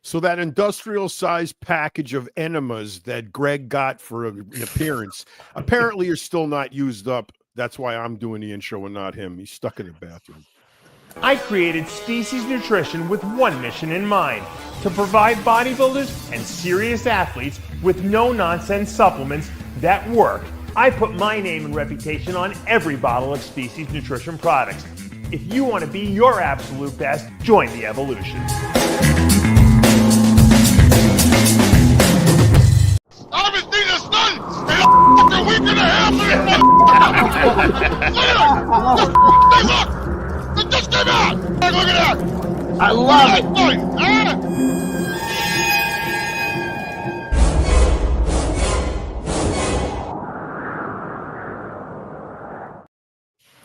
So that industrial-sized package of enemas that Greg got for an appearance, apparently are still not used up. That's why I'm doing the intro and not him. He's stuck in the bathroom. I created Species Nutrition with one mission in mind: to provide bodybuilders and serious athletes with no-nonsense supplements that work. I put my name and reputation on every bottle of Species Nutrition products. If you want to be your absolute best, join the evolution. I haven't seen the sun in a fucking week and a half. Look! It just came out! Look at that! I love it!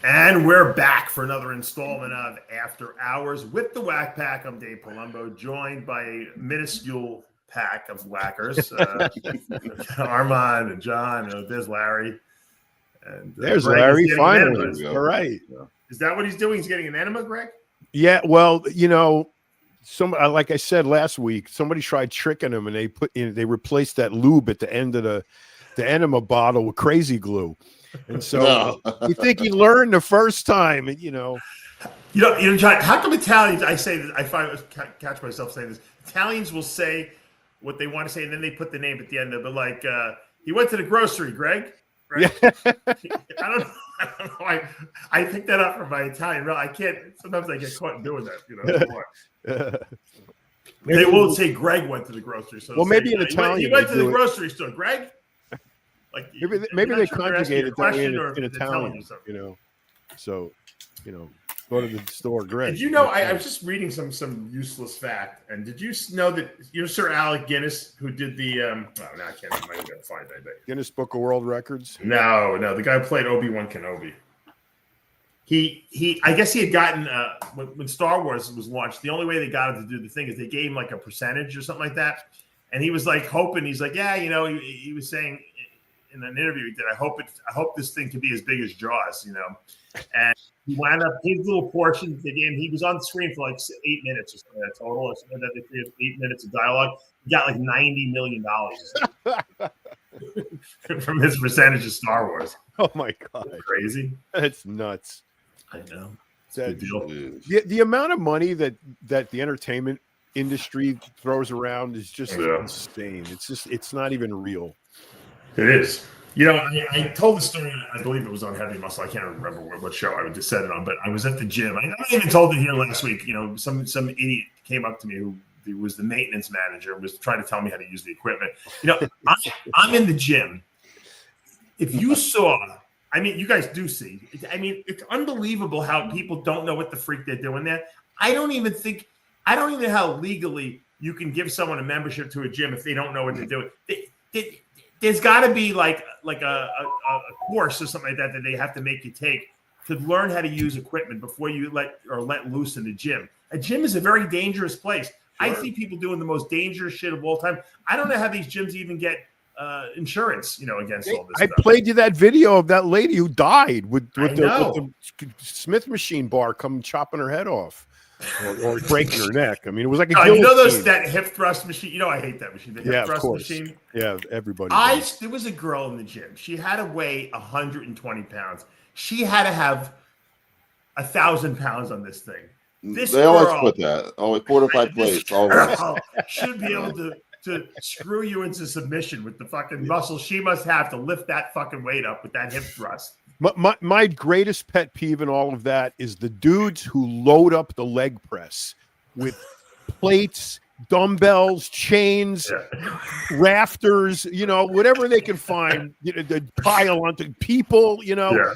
And we're back for another installment of After Hours with the Whackpack. I'm Dave Palumbo, joined by a minuscule pack of whackers. Armand and John, and there's Larry. And there's Larry, finally. All right. Is that what he's doing? He's getting an enema, Greg? Yeah, well, you know, like I said last week, somebody tried tricking him, and they replaced that lube at the end of the enema bottle with crazy glue. And so you think he learned the first time, and you know, John, how come Italians? I say this, catch myself saying this. Italians will say what they want to say, and then they put the name at the end of it. Like he went to the grocery, Greg. Right? Yeah. I don't know. I picked that up from my Italian. I can't. Sometimes I get caught doing that. You know. They won't say Greg went to the grocery store. Well, maybe in Italian he went to the grocery store, Greg. Like maybe they conjugated that in Italian, you know. So, you know, go to the store, Greg. Did you know? I was just reading some useless fact, and did you know that Sir Alec Guinness, who did the no, I can't. I'm not gonna find that. Guinness Book of World Records. No, the guy who played Obi-Wan Kenobi. I guess he had gotten when Star Wars was launched. The only way they got him to do the thing is they gave him like a percentage or something like that, and he was like hoping. He's like, yeah, you know, he was saying in an interview he did, I hope this thing can be as big as Jaws, you know. And he wound up his little portion of the game. He was on the screen for like 8 minutes or something total. Or something that they created 8 minutes of dialogue. He got like $90 million from his percentage of Star Wars. Oh my God, that's crazy! That's nuts. I know. The amount of money that the entertainment industry throws around is just insane. It's not even real. It is. You know, I told the story, I believe it was on Heavy Muscle. I can't remember what show I just said it on, but I was at the gym. I even told it here last week. You know, some idiot came up to me who was the maintenance manager, was trying to tell me how to use the equipment. You know, I'm in the gym. If you saw, I mean, you guys do see. I mean, it's unbelievable how people don't know what the freak they're doing there. I don't even know how legally you can give someone a membership to a gym if they don't know what they're doing. There's got to be like a course or something like that they have to make you take to learn how to use equipment before you let loose in the gym. A gym is a very dangerous place. Sure. I see people doing the most dangerous shit of all time. I don't know how these gyms even get insurance, you know, against all this stuff. I played you that video of that lady who died with the Smith machine bar coming chopping her head off. Or breaking her neck. I mean, it was like a you know that hip thrust machine. You know, I hate that machine. The hip thrust machine. Yeah, everybody. There was a girl in the gym. She had to weigh 120 pounds. She had to have 1,000 pounds on this thing. They always put that. Always 4 to 5 plates. Always should be able to screw you into submission with the fucking muscle she must have to lift that fucking weight up with that hip thrust. My greatest pet peeve in all of that is the dudes who load up the leg press with plates, dumbbells, chains, rafters, you know, whatever they can find, you know, the pile onto people, you know,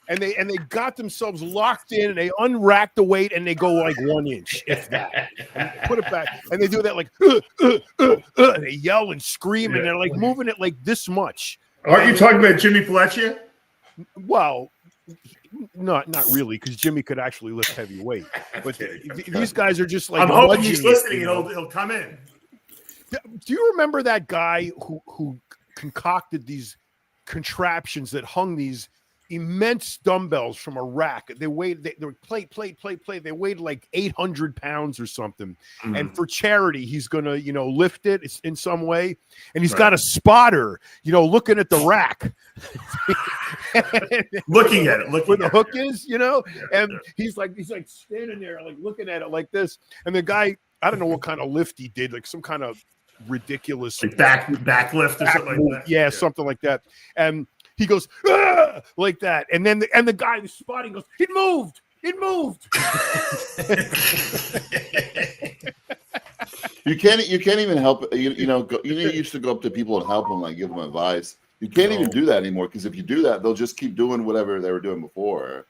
and they got themselves locked in and they unrack the weight and they go like 1 inch, if that, and put it back. And they do that like, and they yell and scream and they're like moving it like this much. Aren't you talking about Jimmy Fletcher? Well, not really, because Jimmy could actually lift heavy weight. But these guys are just like. I'm hoping he's listening. He'll come in. Do you remember that guy who concocted these contraptions that hung these immense dumbbells from a rack. They weighed, they were plate. They weighed like 800 pounds or something. And for charity, he's going to, you know, lift it in some way. And he's got a spotter, you know, looking at the rack. Looking at it. Where the hook is, you know? And he's like standing there, like looking at it like this. And the guy, I don't know what kind of lift he did, like some kind of ridiculous like back lift or something like that. Yeah, something like that. And he goes like that, and then the guy who's spotting goes, it moved. You can't even help. You know, you used to go up to people and help them, like give them advice. You can't even do that anymore, because if you do that, they'll just keep doing whatever they were doing before.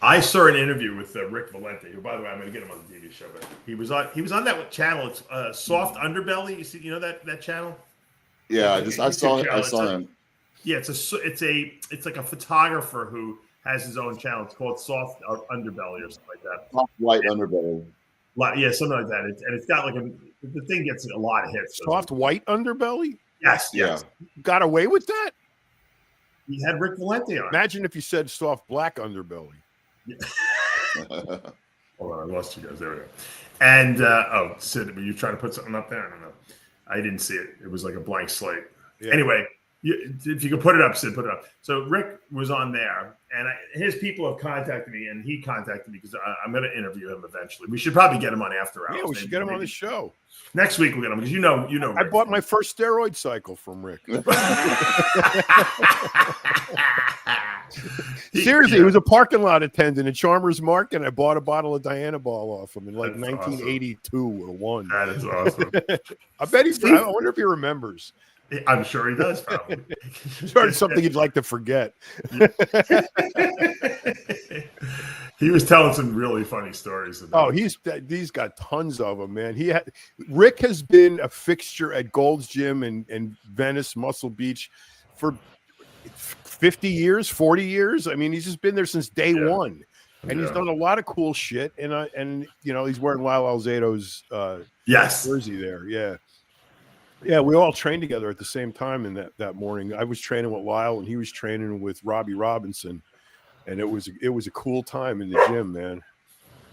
I saw an interview with Rick Valente, who, by the way, I'm going to get him on the TV show. But he was on that channel. It's Soft Underbelly. You see, you know that channel? Yeah, I saw him. Yeah, it's like a photographer who has his own channel. It's called Soft Underbelly or something like that. Soft White Underbelly. Yeah, something like that. It's got like the thing gets a lot of hits. Soft White Underbelly? Yes. Got away with that? He had Rick Valente on. Imagine if you said Soft Black Underbelly. Yeah. Hold on, I lost you guys. There we go. And Sid, were you trying to put something up there? I don't know. I didn't see it. It was like a blank slate. Yeah. Anyway, if you could put it up, Sid, put it up. So Rick was on there, and his people have contacted me, and he contacted me because I'm going to interview him eventually. We should probably get him on after hours. Yeah, we should get him on the show. Next week we'll get him, because you know. Rick. I bought my first steroid cycle from Rick. Seriously, he was a parking lot attendant at Chalmers Market, and I bought a bottle of Dianabol off him in like 1982 or 1. That is awesome. I bet I wonder if he remembers. I'm sure he does, probably. Started something he'd like to forget. He was telling some really funny stories about he's got tons of them, man. Rick has been a fixture at Gold's Gym in Venice, Muscle Beach for 50 years, 40 years. I mean, he's just been there since day one, and he's done a lot of cool shit. And you know, he's wearing Lyle Alzado's jersey there. Yeah, we all trained together at the same time in that morning. I was training with Lyle, and he was training with Robbie Robinson, and it was a cool time in the gym, man.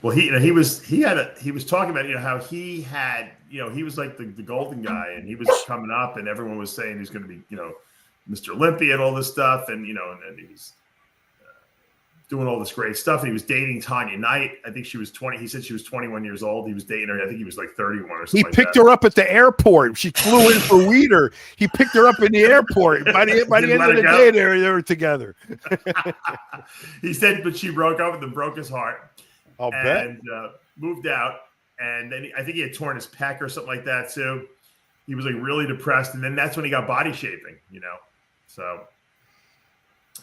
Well, he was talking about, you know, how he had, you know, he was like the golden guy, and he was coming up, and everyone was saying he's going to be, you know, Mr. Olympia and all this stuff, and you know, and he was doing all this great stuff. And he was dating Tanya Knight. I think she was 20. He said she was 21 years old. He was dating her. I think he was like 31 or something. He picked her up at the airport. She flew in for Weeder. He picked her up in the airport. By the end of the day, they were together. He said, but she broke up with him, broke his heart. I'll bet. And moved out. And then I think he had torn his pec or something like that too. He was like really depressed. And then that's when he got body shaping, you know. So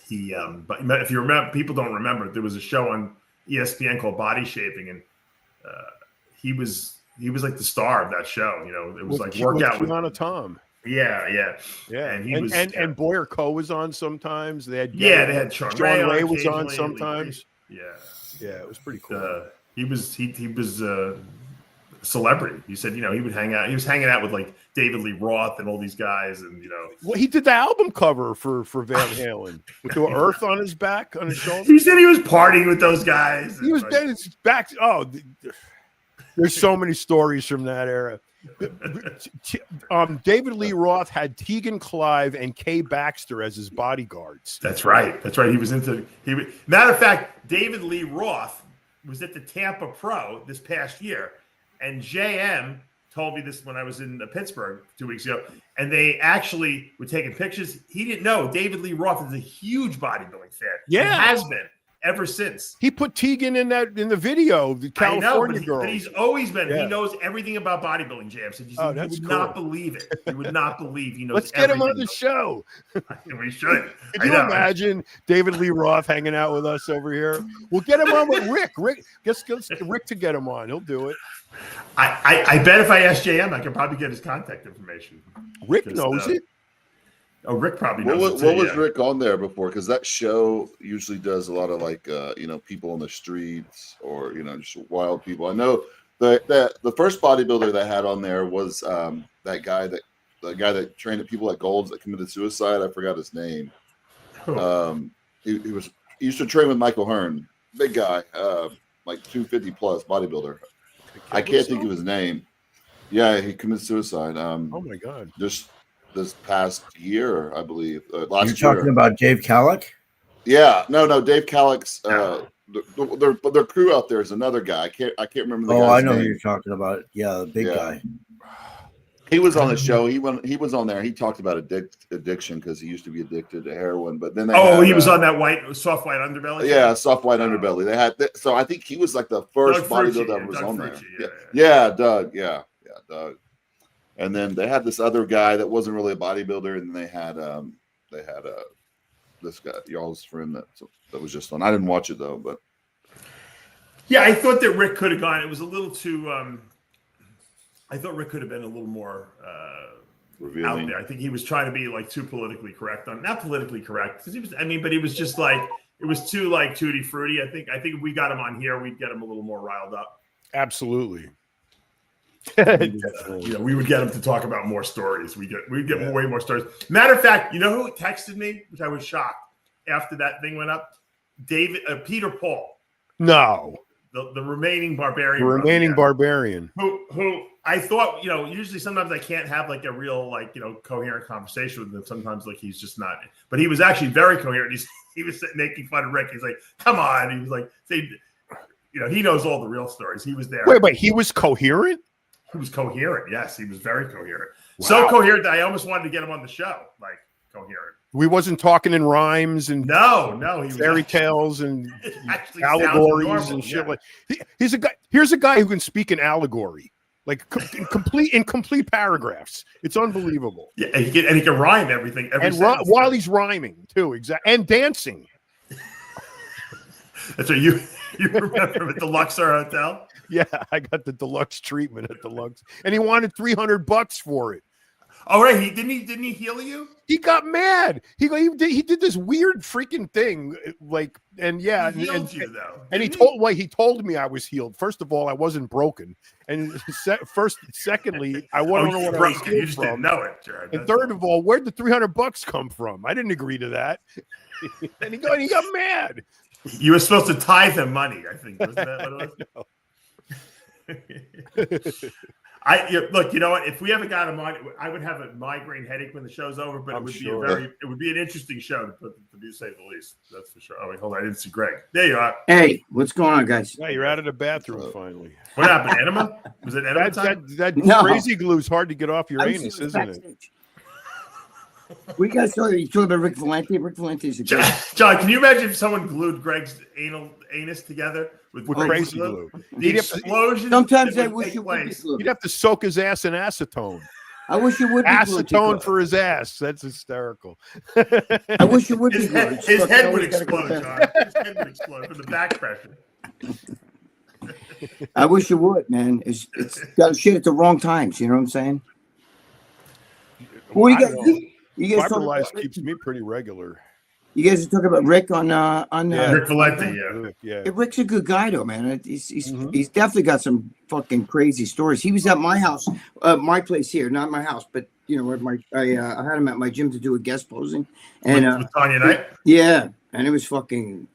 he, but if you remember, people don't remember, there was a show on ESPN called Body Shaping, and he was like the star of that show. You know, it was like workout with Tom. Yeah. And Boyer Coe was on sometimes. They had Sean Ray was on sometimes. Yeah, it was pretty cool. He was a celebrity. He said, you know, he was hanging out with like David Lee Roth and all these guys, and you know, well, he did the album cover for Van Halen with the earth on his back, on his shoulder. He said he was partying with those guys. He was dead. It's back. There's so many stories from that era. David Lee Roth had Tegan Clive and Kay Baxter as his bodyguards. That's right. Matter of fact, David Lee Roth was at the Tampa Pro this past year, and JM told me this when I was in Pittsburgh 2 weeks ago, and they actually were taking pictures. He didn't know David Lee Roth is a huge bodybuilding fan. Yeah, he has been ever since. He put Tegan in the video, the California girl. But he's always been. Yeah. He knows everything about bodybuilding, James. You would not believe it. You would not believe he knows. Let's get him on the show. We should. Could you imagine David Lee Roth hanging out with us over here? We'll get him on with Rick. Get Rick to get him on. He'll do it. I bet if I ask JM, I can probably get his contact information. Rick knows it. Oh, Rick probably knows. What was Rick on there before? Because that show usually does a lot of like you know, people on the streets, or you know, just wild people. I know the first bodybuilder that had on there was the guy that trained people at Gold's that committed suicide. I forgot his name. he used to train with Michael Hearn, big guy, like 250 plus bodybuilder. I can't think of his name. Yeah, he committed suicide. Oh my God! Just this past year, I believe. Last You're talking about Dave Calick? Yeah, no, Dave Calick's. Their crew out there is another guy. I can't remember the guy's I know name. who you're talking about. Yeah, the big guy. He was on the show. He was on there. He talked about addiction because he used to be addicted to heroin. But then he was on that soft white underbelly. Yeah, soft white underbelly. They had so I think he was like the first bodybuilder that was on there. Doug. Yeah, Doug. And then they had this other guy that wasn't really a bodybuilder, and they had this guy, y'all's friend that was just on. I didn't watch it though, but yeah, I thought that Rick could have gone. It was a little too. I thought Rick could have been a little more out there. I think he was trying to be like too politically correct not politically correct because he was. I mean, but he was just like it was too like tutti frutti. I think if we got him on here, we'd get him a little more riled up. Absolutely. We would get him to talk about more stories. We'd get way more stories. Matter of fact, you know who texted me, which I was shocked after that thing went up? Peter Paul. No. The remaining barbarian. The remaining barbarian. Who I thought, usually sometimes I can't have like a real coherent conversation with him. Sometimes like he's just not. But he was actually very coherent. He was making fun of Rick. He's like, come on. He was like, he knows all the real stories. He was there. Wait, he was coherent? He was coherent. Yes, he was very coherent. Wow. So coherent that I almost wanted to get him on the show. Like coherent. We wasn't talking in rhymes and no, he fairy tales and allegories and shit like. He's a guy. Here's a guy who can speak in allegory, like in complete paragraphs. It's unbelievable. Yeah, and he can rhyme everything. While he's rhyming too, exactly, and dancing. That's what you remember at the Luxor Hotel. Yeah, I got the deluxe treatment at the Lux, and he wanted $300 for it. Oh right, didn't he heal you? He got mad. He did this weird freaking thing, like, and yeah, he healed you though. And he told me I was healed. First of all, I wasn't broken, and secondly, I want to know what I was healed you just from. didn't know it, Jared. And third of all, where'd the $300 come from? I didn't agree to that. And he got mad. You were supposed to tithe him money, I think. Wasn't that what it was? Look, you know what? If we ever got him on, I would have a migraine headache when the show's over. But it would be an interesting show to say the least. That's for sure. Oh wait, hold on, I didn't see Greg. There you are. Hey, what's going on, guys? Yeah, you're out of the bathroom finally. What happened? Enema? Was it enema time? That crazy glue is hard to get off your anus, isn't it? We guys you talking about Rick Valente? Rick Valente is a John, can you imagine if someone glued Greg's anus together with crazy glue? The explosion. Sometimes I wish you would be glued. You'd have to soak his ass in acetone. I wish you would be acetone for his ass. That's hysterical. I wish you would be glued. His head would explode, John. His head would explode from the back pressure. I wish you would, man. It's got shit at the wrong times. You know what I'm saying? What do you guys? Fiber Life keeps me pretty regular. You guys are talking about Rick on Rick Valente, yeah. Rick's a good guy though, man. He's definitely got some fucking crazy stories. He was at my house, my place here, not my house, but I had him at my gym to do a guest posing, and with Tanya Knight. Yeah, and it was fucking.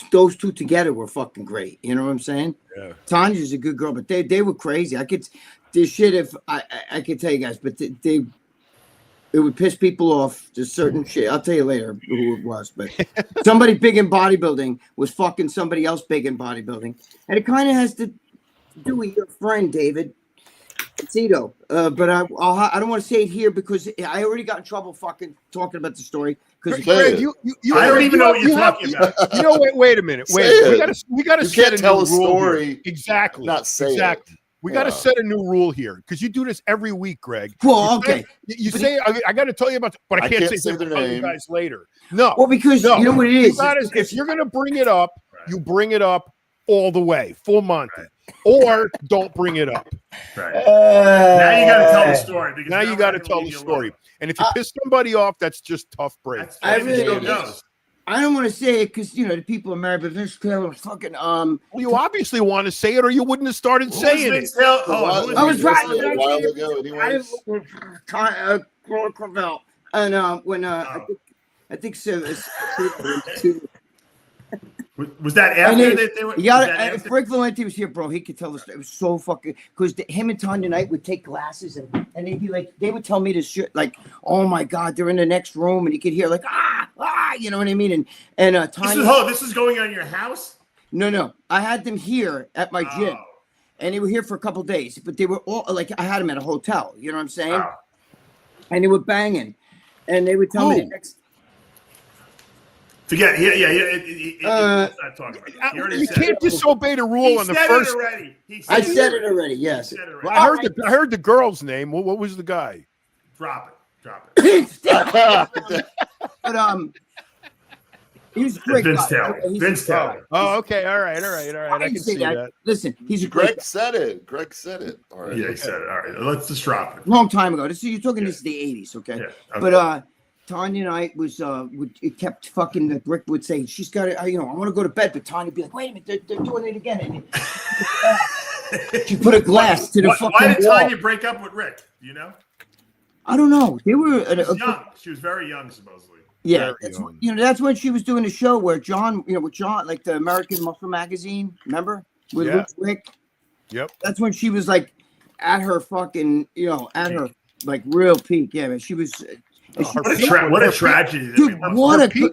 Those two together were fucking great. You know what I'm saying? Yeah. Tanya's a good girl, but they were crazy. This shit if I could tell you guys, but it would piss people off. There's certain shit. I'll tell you later who it was, but somebody big in bodybuilding was fucking somebody else big in bodybuilding, and it kind of has to do with your friend David Tito. But I don't want to say it here because I already got in trouble fucking talking about the story. Because Greg, I don't even know what you're talking about. Wait a minute. We got to set a tell a new rule story. Here. Exactly. Not say exactly. We got to set a new rule here because you do this every week, Greg. Well, okay. You say I got to tell you about, but I can't say their name. name. You guys later. No. Well, because you know what it is. If you're gonna bring it up, you bring it up all the way, full Monty, or don't bring it up. Right. Now you got to tell the story. Because now you got to tell the story. And if you piss somebody off, that's just tough break. I really don't. I don't want to say it because the people are married, but this fucking Well, you obviously want to say it, or you wouldn't have started saying it. I was right. A while ago, anyways. Cravel, and when I I think so. Was that after they were? Yeah, if Rick Valente was here, bro, he could tell the story. It was so fucking because him and Tanya Knight would take glasses and they'd be like, they would tell me this shit like, oh my god, they're in the next room, and you could hear like you know what I mean? And Tanya. This is going on in your house? No, I had them here at my gym, and they were here for a couple of days, but they were all like, I had them at a hotel. You know what I'm saying? And they were banging, and they would tell me the next. Forget it. Not talking about it. You can't disobey the rule on the first. I said it already. Yes. Well, I heard the girl's name. What was the guy? Drop it. But he's a great Vince guy. Taylor. Vince Taylor. Oh, okay. All right. I can see that. Listen, he's a great Greg said it. All right. Yeah, he said it. All right. Let's just drop it. long time ago. You're talking this is the 80s, okay? Yeah, okay. But Tanya Knight was it kept fucking. Rick would say she's got to, I want to go to bed, but Tanya would be like, wait a minute, they're doing it again. And she put a glass to the fucking Why did wall. Tanya break up with Rick? Do you know? I don't know. They were Young. She was very young, supposedly. Yeah, that's when she was doing the show where John, with John, like the American Muscle magazine, remember? With Rick. Yep. That's when she was like at her fucking, at her like real peak. Yeah, man. She was. What a tragedy. Dude,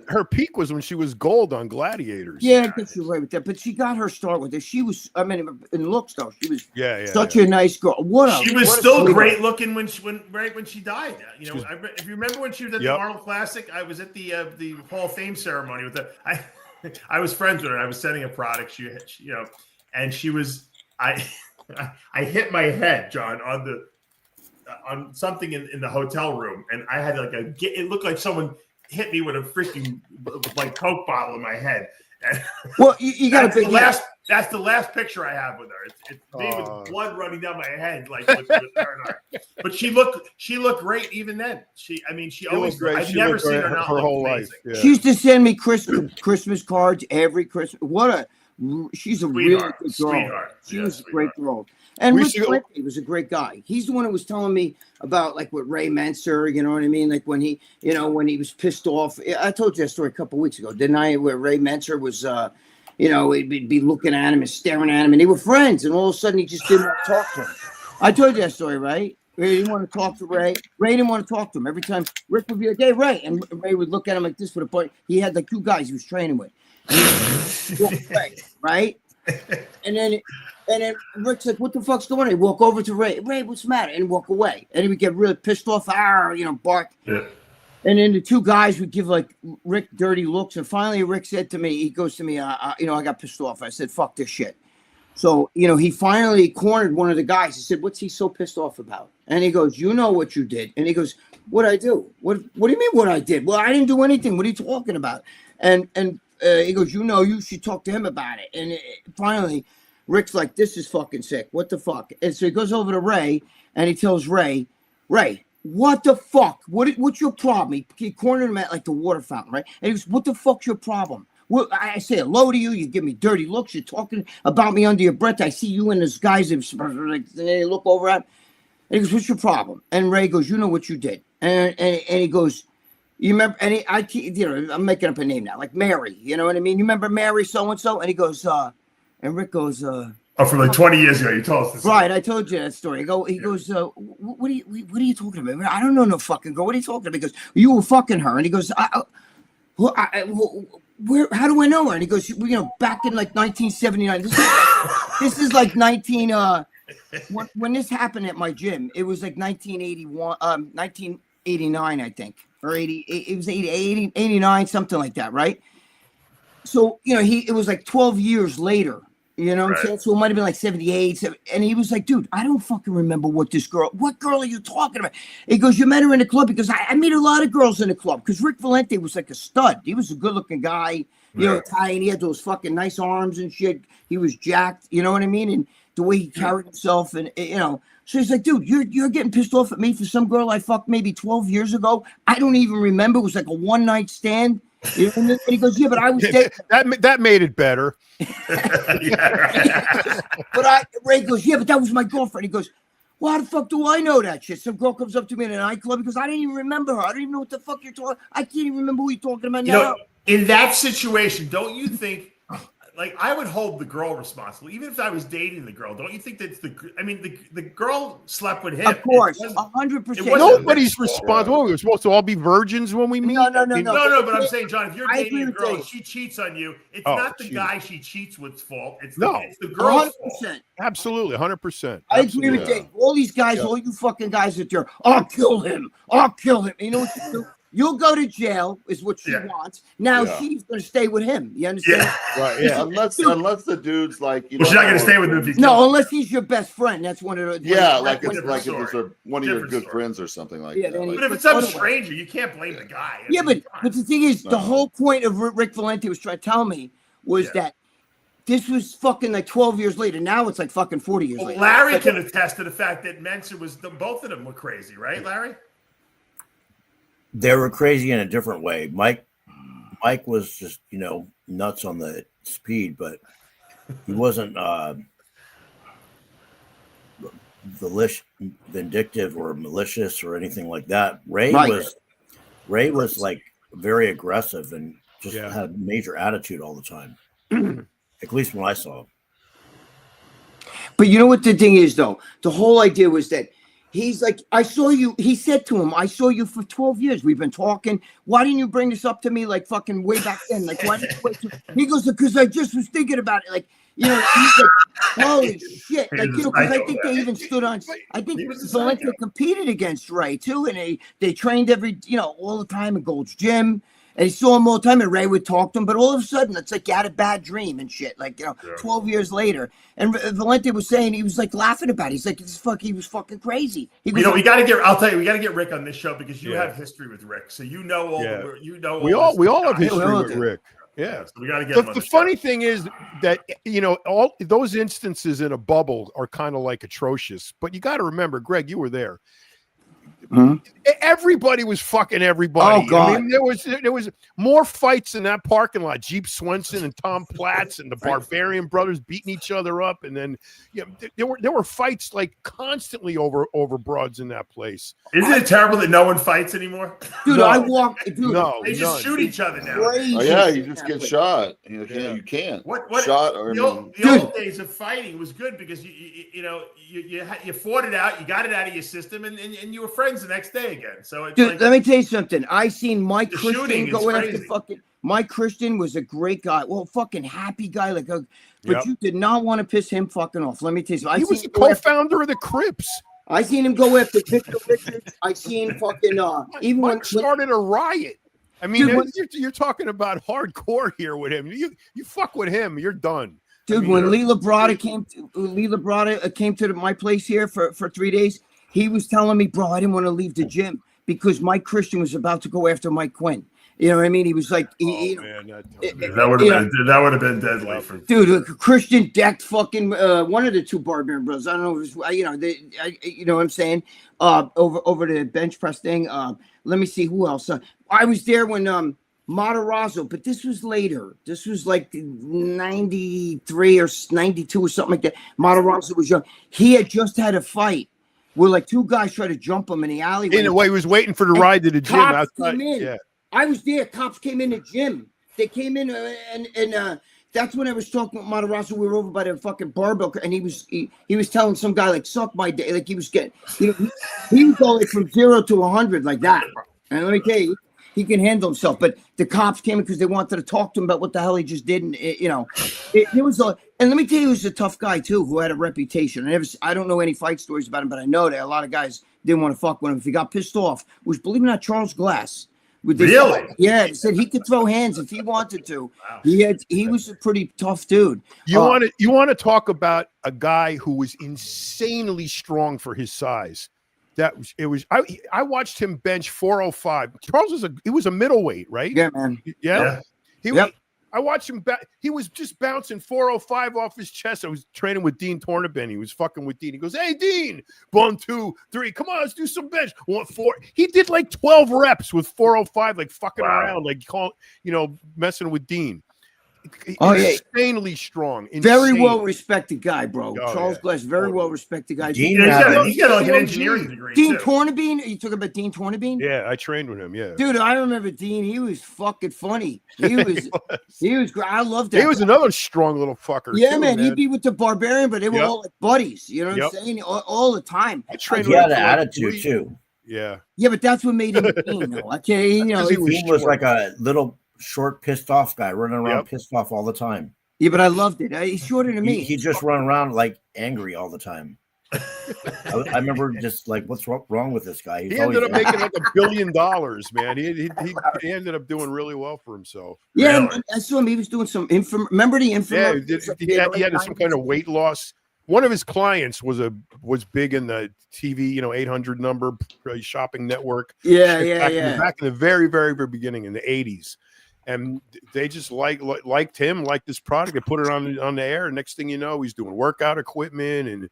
her peak was when she was gold on Gladiators. Yeah, I guess you're right with that. But she got her start with it. She was, in looks though, she was such a nice girl. She was still great looking when she died. If you remember when she was at the Arnold Classic, I was at the Hall of Fame ceremony with I was friends with her. I was sending a product. She and she was I hit my head, John, on something in the hotel room, and I had it looked like someone hit me with a freaking Coke bottle in my head. Well, you got that's the last picture I have with her. It's me with blood running down my head, with her and her. But she looked great even then. She always great. I've never seen her not her whole life. Yeah. She used to send me Christmas cards every Christmas. She's a really good girl. Sweetheart. She was a great girl. And Rick Valente was a great guy. He's the one who was telling me about with Ray Menser, you know what I mean? Like when he was pissed off. I told you that story a couple of weeks ago, didn't I? Where Ray Menser was, he'd be looking at him and staring at him, and they were friends, and all of a sudden he just didn't want to talk to him. I told you that story, right? Ray didn't want to talk to Ray. Ray didn't want to talk to him. Every time Rick would be like, "Hey, Ray," and Ray would look at him like this with a point. He had two guys he was training with. Right? And then Rick's like, "What the fuck's going on?" He'd walk over to Ray. "Ray, what's the matter?" And walk away. And he would get really pissed off. Bark. Yeah. And then the two guys would give Rick dirty looks. And finally, Rick said to me, he goes to me, I got pissed off. I said, "Fuck this shit." So, he finally cornered one of the guys. He said, "What's he so pissed off about?" And he goes, "You know what you did." And he goes, "What'd I do? What do you mean what I did?" "Well, I didn't do anything. What are you talking about?" And he goes, "You should talk to him about it." And finally, Rick's like, "This is fucking sick. What the fuck?" And so he goes over to Ray and he tells Ray, "What the fuck? What's your problem?" He cornered him at the water fountain, right? And he goes, "What the fuck's your problem? Well, I say hello to you. You give me dirty looks. You're talking about me under your breath. I see you and this guy's they look over at him." And he goes, "What's your problem?" And Ray goes, "You know what you did." And he goes, "You remember?" And I'm making up a name now, like Mary. You know what I mean? "You remember Mary so-and-so?" And he goes, and Rick goes, from 20 years ago, you told us this. Right, I told you that story. He goes, what are you talking about? I don't know no fucking girl. What are you talking about? He goes, "You were fucking her." And he goes, where? How do I know her? And he goes, back in 1979. This is like 19. When this happened at my gym, it was 1981, 1989, I think, or 80. It was 80, 89, something like that, right? So it was 12 years later. You know what I'm saying? So it might have been 78. And he was like, "Dude, I don't fucking remember what girl are you talking about?" He goes, "You met her in the club?" Because I meet a lot of girls in the club. Because Rick Valente was a stud. He was a good looking guy, Italian. He had those fucking nice arms and shit. He was jacked, you know what I mean? And the way he carried himself and, So he's like, "Dude, you're getting pissed off at me for some girl I fucked maybe 12 years ago. I don't even remember. It was a one night stand." And he goes, "Yeah, but I was dead." That made it better. But Ray goes, "Yeah, but that was my girlfriend." He goes, Why the fuck do I know that shit? Some girl comes up to me in a nightclub because I didn't even remember her. I don't even know what the fuck you're talking. I can't even remember who you're talking about You now. know, in that situation, don't you think? Like, I would hold the girl responsible, even if I was dating the girl. Don't you think that's the girl slept with him? Of course, 100%. Nobody's responsible. We're supposed to all be virgins when we meet. No. No, but I'm saying, John, if you're I dating agree a with girl Dave. and she cheats on you, it's Oh, not the geez. guy she cheats with's fault. It's No. the girl's 100%. fault. Absolutely, 100%. I agree with Yeah. Dave. All these guys, all you fucking guys that there, I'll kill him. I'll kill him. You know what you do? You'll go to jail, is what she wants. Now she's going to stay with him. You understand? Yeah. Right, yeah. Unless the dude's like, Well, she's not going to stay with him if you kill No, him. unless he's your best friend. That's one of the. Yeah, one like of it's the- like if it's one of your Different good story. friends or something like Yeah, that. then he- Like, But if it's But some otherwise- stranger, you can't blame the guy. I Yeah, mean, but the thing is, No. the whole point of Rick Valente was trying to tell me was that this was fucking like 12 years later. Now it's like fucking 40 years later. Larry Like, can attest to the fact that Mensa was both of them were crazy, right, Larry? They were crazy in a different way. Mike was just, nuts on the speed, but he wasn't vindictive or malicious or anything like that. Ray was like very aggressive and just had a major attitude all the time. At least when I saw him. But you know what the thing is, though? The whole idea was that he's like, I saw you. He said to him, I saw you for 12 years. We've been talking. Why didn't you bring this up to me like fucking way back then? Like, why didn't you wait he goes, because I just was thinking about it. Like, he's like, holy shit. Like, because I think they even stood on, I think Valente competed against Ray too. And they trained all the time in Gold's Gym. And he saw him all the time, and Ray would talk to him. But all of a sudden, it's like you had a bad dream and shit. Like 12 years later, and Valente was saying he was like laughing about it. He's like, he was fucking crazy. He was, we got to get. I'll tell you, we got to get Rick on this show because you have history with Rick, so you know all. We all have history with Rick. Yeah, so we got to get him on the the funny thing is that all those instances in a bubble are kind of like atrocious. But you got to remember, Greg, you were there. Everybody was fucking everybody. Oh, God. I mean, there was more fights in that parking lot. Jeep Swenson and Tom Platz and the Barbarian brothers beating each other up, and then there were fights like constantly over broads in that place. Isn't it terrible that no one fights anymore? dude, No. I walked. Dude, No, They just shoot each other now. crazy. oh yeah, you shit just that get place. shot. You can't. What shot or the old days of fighting was good because you fought it out, you got it out of your system, and you were friends the next day again. So it's Dude, let me tell you something. I seen Mike The Christian shooting is go after crazy. fucking. Mike Christian was a great guy. Well, fucking happy guy, but Yep. you did not want to piss him fucking off. Let me tell you something. He was the co-founder of the Crips. I seen him go after Victor Richards. I seen fucking even when Mike started a riot. I mean, Dude, you're talking about hardcore here with him. You fuck with him, you're done. dude, when Lee Labrada came to my place here for 3 days, he was telling me, bro, I didn't want to leave the gym because Mike Christian was about to go after Mike Quinn. You know what I mean? He was like, that would have been deadly for dude, Christian decked fucking one of the two Barbarian brothers. I don't know if it was, you know what I'm saying? Over the bench press thing. Let me see who else. I was there when Matarazzo, but this was later. This was like 93 or 92 or something like that. Matarazzo was young. He had just had a fight where like two guys tried to jump him in the alleyway. In a way, he was waiting for the ride to the gym Cops outside. came in. Yeah. I was there. Cops came in the gym. They came in and that's when I was talking with Matarazzo. We were over by the fucking barbell, and he was telling some guy like suck my day, like he was getting, he was going from 0 to 100 like that. And let me tell you, he can handle himself. But the cops came in because they wanted to talk to him about what the hell he just did, and it was a. And let me tell you, he was a tough guy too, who had a reputation. I don't know any fight stories about him, but I know that a lot of guys didn't want to fuck with him if he got pissed off. Which, believe it or not, Charles Glass. Really? Yeah, he said he could throw hands if he wanted to. Wow. He was a pretty tough dude. You want to talk about a guy who was insanely strong for his size. I watched him bench 405. Charles was a middleweight, right? Yeah, man. Yeah. Yep. I watched him he was just bouncing 405 off his chest. I was training with Dean Tornabin. He was fucking with Dean. He goes, "Hey, Dean, 1, 2, 3. Come on, let's do some bench. 1, 4." He did like 12 reps with 405, like fucking around, like messing with Dean. Oh, yeah. Insanely strong. Very Insane. well respected guy, bro. Oh, Charles yeah. Glass, very well respected guy. Dean He's got, had- he's got like an engineering degree. Dean too. Tornabene? Are you talking about Dean Tornabene? Yeah, I trained with him. Yeah, Dude, I remember Dean. He was fucking funny. He was great. I loved that. he was guy. another strong little fucker. Yeah, too, man. He'd be with the Barbarian, but they were Yep. all like buddies. You know what Yep. I'm saying? All the time. I trained He with had him an for like attitude 3 too. Yeah, Yeah, but that's what made him Dean, though. I can't, you know. Because he He was like a little short, pissed off guy running around Yep. pissed off all the time. Yeah, but I loved it. He's shorter than me. He just run around like angry all the time. I remember just like, what's wrong with this guy? He's he ended always up making like $1 billion, man. He ended up doing really well for himself. Yeah, Really? I saw him. He was doing some remember the Yeah, infomercials? he had some kind of weight loss. One of his clients was big in the TV, 800 number shopping network. Yeah, Back in the very, very, very beginning in the 80s. And they just liked him, liked this product. They put it on the air. And next thing you know, he's doing workout equipment and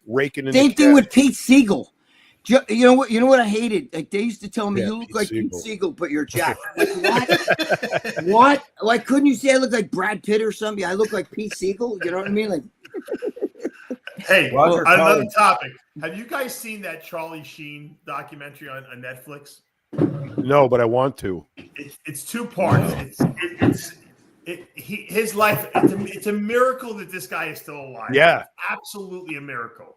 raking in. Same thing with Pete Siegel. You know what I hated? Like they used to tell me, Yeah, you look Pete like Siegel. Pete Siegel, but you're jacked. Like, what? Like, couldn't you say I look like Brad Pitt or something? I look like Pete Siegel. You know what I mean? Like, Hey, Roger another Collins. topic. Have you guys seen that Charlie Sheen documentary on Netflix? No, but I want to. It's 2 parts. His life. It's a miracle that this guy is still alive. Yeah. It's absolutely a miracle.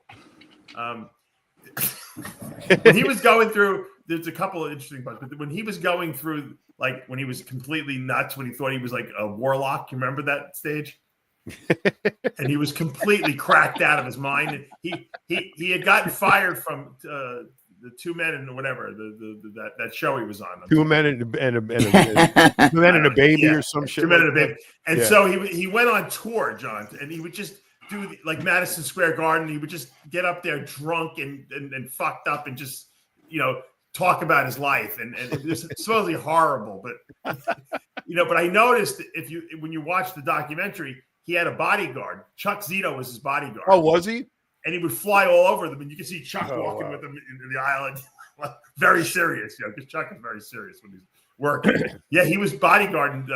When he was going through, there's a couple of interesting parts, but when he was going through, like when he was completely nuts, when he thought he was like a warlock, you remember that stage? And he was completely cracked out of his mind. He had gotten fired from the 2 Men and whatever that show he was on. 2 men and a 2 men and a baby or some shit. 2 Men and a baby. And Yeah. so he went on tour, John, and he would just do like Madison Square Garden. He would just get up there drunk and fucked up and just talk about his life, and it was supposedly horrible. But but I noticed when you watch the documentary, he had a bodyguard. Chuck Zito was his bodyguard. Oh, was he? And he would fly all over them, and you can see Chuck Oh, walking wow. with him into the island. Very serious, because Chuck is very serious when he's working. Yeah, he was bodyguarding.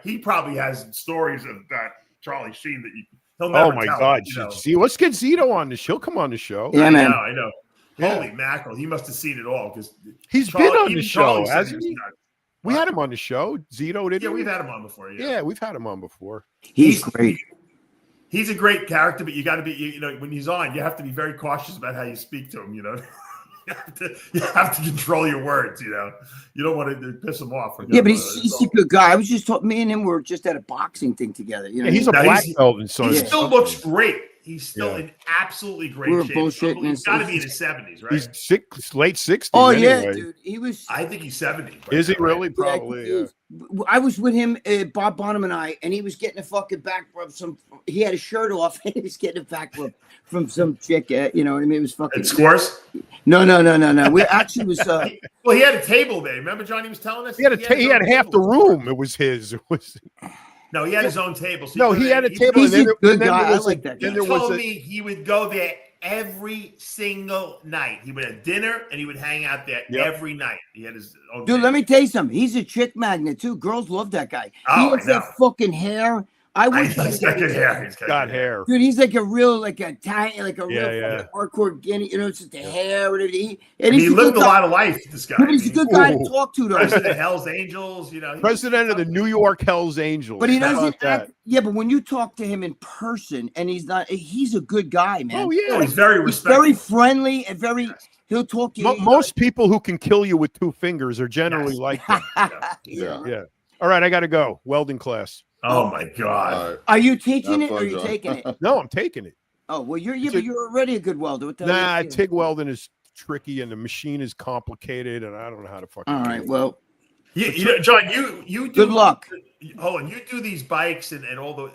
He probably has stories of that Charlie Sheen that he'll never Oh my tell, God! See, let's get Zito on the show. He'll come on the show. yeah, man. I know. Yeah. Holy mackerel! He must have seen it all because He's been on the even show, Charlie said hasn't was he? nuts. We had him on the show. Zito didn't Yeah, we? we've had him on before. Yeah, we've had him on before. He's great. He's a great character, but you got to be, when he's on, you have to be very cautious about how you speak to him. You have to control your words. You don't want to piss him off. Yeah, but he's a good guy. I was just me and him were just at a boxing thing together. Yeah, he's a Now, black belt and so He Yeah. still looks great. He's still Yeah. in absolutely great We were shape. bullshitting He's and got to stuff. be in his 70s, right? he's late 60s. Oh yeah, anyway. dude. He was. I think he's 70. right Is he now, right? really? Probably. Yeah. I was with him, Bob Bonham and I, and he was getting a fucking back rub. He had his shirt off, and he was getting a back rub from some chick. You know what I mean? It was fucking. It scores. No. We actually was. Well, he had a table there. Remember, John? He was telling us He had his had own half the table. room. It was his. It was. No, he had his own table. So No, he had a table. He's and then a good then guy. there I was like that guy. Then He there was told a, me he would go there every single night. He would have dinner and he would hang out there Yep. every night. He had his own. Dude, table. let me tell you something. He's a chick magnet too. Girls love that guy. Oh, he has I know. that fucking hair. I wish. He's got good hair. He's got hair. Dude, he's like a real, like a tiny, like a Yeah, real yeah. fucking hardcore Guinea. You know, it's just the hair. Whatever. And he's he a lived good a guy. lot of life. This guy. Yeah, but he's a good guy to Ooh. talk to, though. President of Hell's Angels. president of the New York Hell's Angels. But he How doesn't about act. Yeah, but when you talk to him in person, and he's a good guy, man. Oh yeah. He's very He's respectful. very friendly and very. He'll talk to you. Most people who can kill you with 2 fingers are generally Yes. like that. Yeah. Yeah. All right, I got to go. Welding class. Oh my God. All right. Are you teaching Have it or fun, are you John. taking it? No, I'm taking it. Oh well, you're It's but a- you're already a good welder. What the hell Nah, are you doing? TIG welding is tricky and the machine is complicated and I don't know how to fucking. All do right, it. well, John, you do. good luck. Hold on, you do these bikes and all the.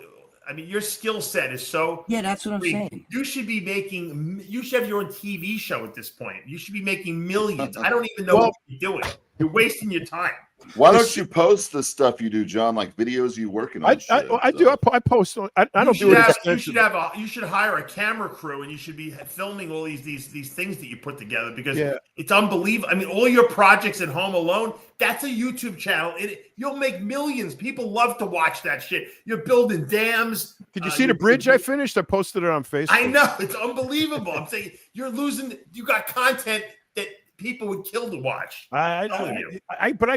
I mean, your skill set is so. Yeah, that's what I'm great. saying. You should be making. You should have your own TV show at this point. You should be making millions. I don't even know Well, what you're doing. You're wasting your time. Why don't you post the stuff you do, John? Like videos you working on? I do. I post. I don't do it. You should hire a camera crew, and you should be filming all these things that you put together because it's unbelievable. I mean, all your projects at home alone. That's a YouTube channel. You'll make millions. People love to watch that shit. You're building dams. Did you see the bridge I finished? I posted it on Facebook. I know, it's unbelievable. I'm saying you're losing. You got content that people would kill to watch. But I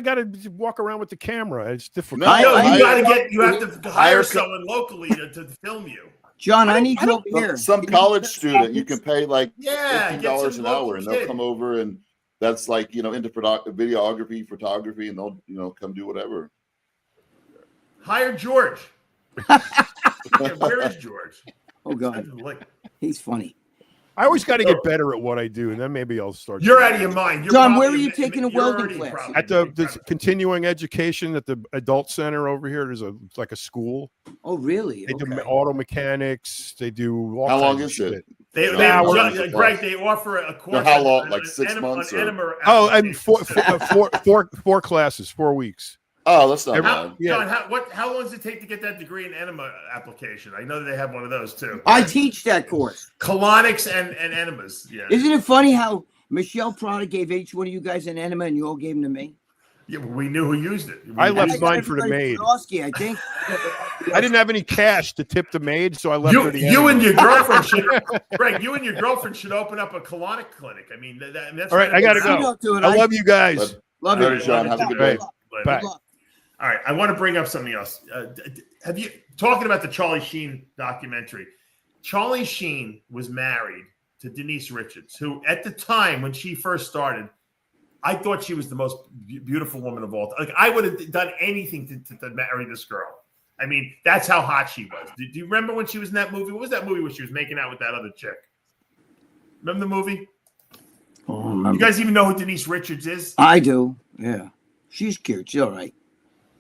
got to walk around with the camera. It's difficult. No, you have to hire someone locally to film you. John, I need you over here. Some college student you can pay like $15 an hour, and they'll come over, and that's like into videography, photography, and they'll come do whatever. Hire George. Where is George? Oh God, he's funny. I always got to get better at what I do, and then maybe I'll start. You're out of your mind. John, where are you taking a welding class? At the continuing education at the adult center over here. There's like a school. Oh, really? They do auto mechanics. They do all How long is it? Greg, they offer a course. How long? Like 6 months? And four classes, 4 weeks. Oh, that's not bad. John, how long does it take to get that degree in enema application? I know that they have one of those too. I teach that course. Colonics and enemas. Yeah. Isn't it funny how Michelle Prada gave each one of you guys an enema and you all gave them to me? Yeah, we knew who used it. I left mine for the maid. I think. I didn't have any cash to tip the maid, so I left her the You and your girlfriend should, Greg. You and your girlfriend should open up a colonic clinic. I mean, that's all right. I gotta go. I love you guys. Love you, John. Have a good day. Bye. All right, I want to bring up something else. Have you talking about the Charlie Sheen documentary? Charlie Sheen was married to Denise Richards, who at the time when she first started, I thought she was the most beautiful woman of all time. Like I would have done anything to marry this girl. I mean, that's how hot she was. Do you remember when she was in that movie? What was that movie where she was making out with that other chick? Remember the movie? Oh, you guys even know who Denise Richards is? I do. Yeah, she's cute. She's all right.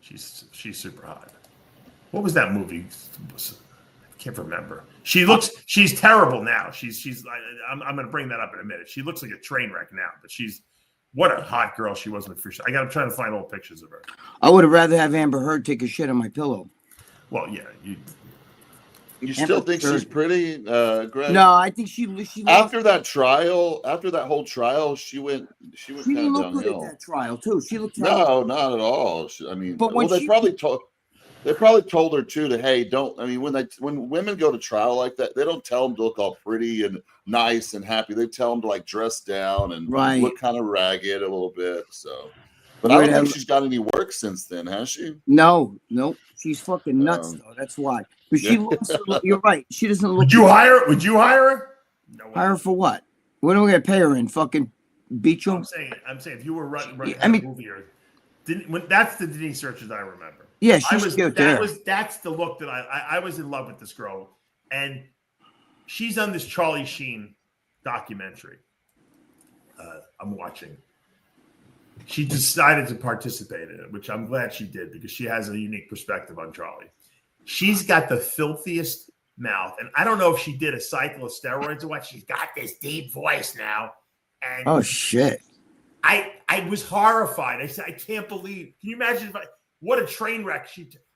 She's super hot. What was that movie? I can't remember. She's terrible now. I'm going to bring that up in a minute. She looks like a train wreck now, but what a hot girl she was with for sure. I'm trying to find old pictures of her. I would have rather have Amber Heard take a shit on my pillow. Well, yeah. You still think she's pretty, Greg? No, I think she after that whole trial, she went kind of downhill. Good at that trial too. She looked no, not at all. I mean, but they probably told her too to don't. I mean, when women go to trial like that, they don't tell them to look all pretty and nice and happy. They tell them to like dress down and look kind of ragged a little bit. So, but I don't think she's got any work since then, has she? No, she's fucking nuts though. That's why. But she looks. You're right. She doesn't look. Would you hire her? No. Hire her for what? What are we gonna pay her in? Fucking beach room? I'm saying if you were running a movie or that's the Denise Richards I remember. Yeah, she's good. That's the look that I was in love with this girl, and she's on this Charlie Sheen documentary. I'm watching. She decided to participate in it, which I'm glad she did because she has a unique perspective on Charlie. She's got the filthiest mouth, and I don't know if she did a cycle of steroids or what. She's got this deep voice now, and oh shit! I was horrified. I said, I can't believe. Can you imagine what a train wreck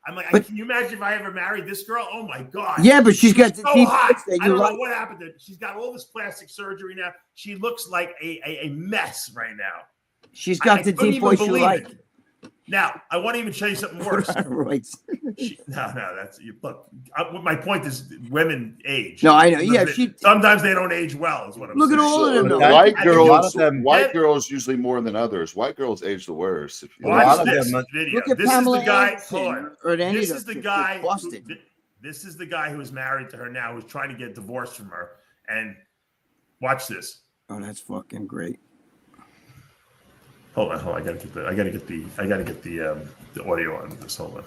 I'm like, can you imagine if I ever married this girl? Oh my God. Yeah, but she's got the deep hot. I don't know what happened to her. She's got all this plastic surgery now. She looks like a mess right now. She's got the deep voice you like. Now, I want to even show you something worse. Right. That's look. My point is, women age. No, I know. Yeah, sometimes they don't age well. Is what I'm saying. Look at all of them. White girls usually more than others. White girls age the worst. Watch this video. Look at this Pamela is the guy. This is the guy. This is the guy who's married to her now, who's trying to get divorced from her. And watch this. Oh, that's fucking great. Hold on. I gotta get the audio on this. Hold on.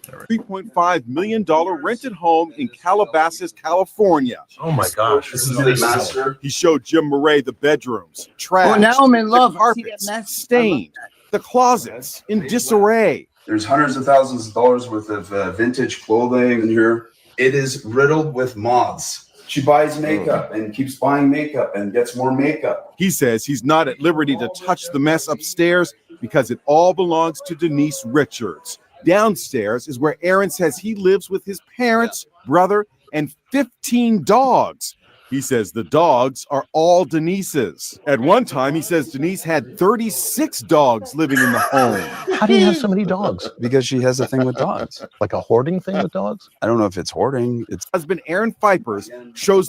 $3.5 million rented home in Calabasas, California. Oh my gosh. This is the master. He showed Jim Murray the bedrooms, trash, oh, now I'm in love. the carpets, stained, the closets in disarray. There's hundreds of thousands of dollars worth of vintage clothing in here. It is riddled with moths. She buys makeup and keeps buying makeup and gets more makeup. He says he's not at liberty to touch the mess upstairs because it all belongs to Denise Richards. Downstairs is where Aaron says he lives with his parents, brother, and 15 dogs. He says the dogs are all Denise's. At one time, he says Denise had 36 dogs living in the home. How do you have so many dogs? Because she has a thing with dogs, like a hoarding thing with dogs. I don't know if it's hoarding. It's Husband Aaron Pfeifers shows.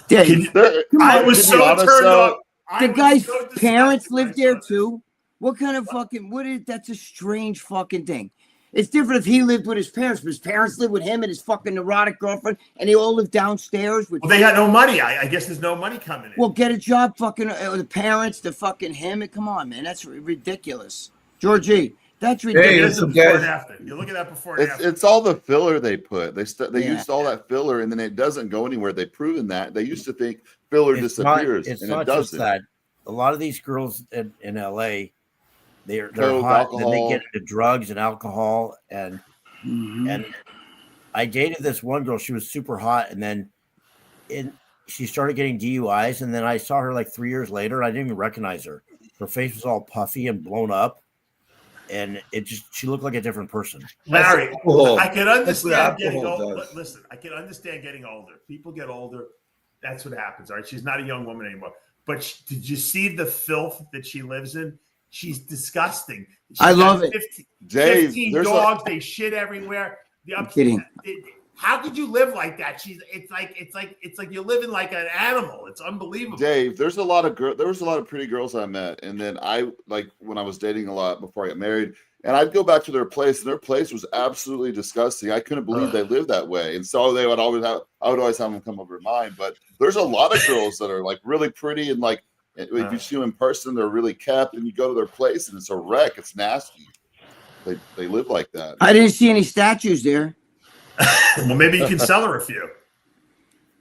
Dave, I was so turned off. the guy's parents lived there too. What kind of fucking that's a strange fucking thing. It's different if he lived with his parents, but his parents lived with him and his fucking neurotic girlfriend, and they all live downstairs. Well, they got no money. I guess there's no money coming in. Well, get a job, fucking the parents, the fucking him. Come on, man, that's ridiculous. Georgie, that's ridiculous. Before and after. You look at that before and after. It's all the filler they put. They used all that filler, and then it doesn't go anywhere. They've proven that. They used to think filler disappears, and it doesn't. That. A lot of these girls in LA. They're Coke, hot, alcohol. and then they get into drugs and alcohol, and I dated this one girl. She was super hot, and then she started getting DUIs, and then I saw her like 3 years later, and I didn't even recognize her. Her face was all puffy and blown up, and she looked like a different person. Larry, I can understand getting older. Listen, I can understand getting older. People get older. That's what happens. All right, she's not a young woman anymore. But did you see the filth that she lives in? She's disgusting. I love it. 15 dogs. They shit everywhere. I'm kidding. How could you live like that? It's like you're living like an animal. It's unbelievable. Dave, there was a lot of pretty girls I met, and then when I was dating a lot before I got married, and I'd go back to their place, and their place was absolutely disgusting. I couldn't believe they lived that way, and so I would always have them come over to mine. But there's a lot of girls that are like really pretty and like. If you see them in person, they're really kept, and you go to their place, and it's a wreck. It's nasty. They live like that. I didn't see any statues there. Well, maybe you can sell her a few.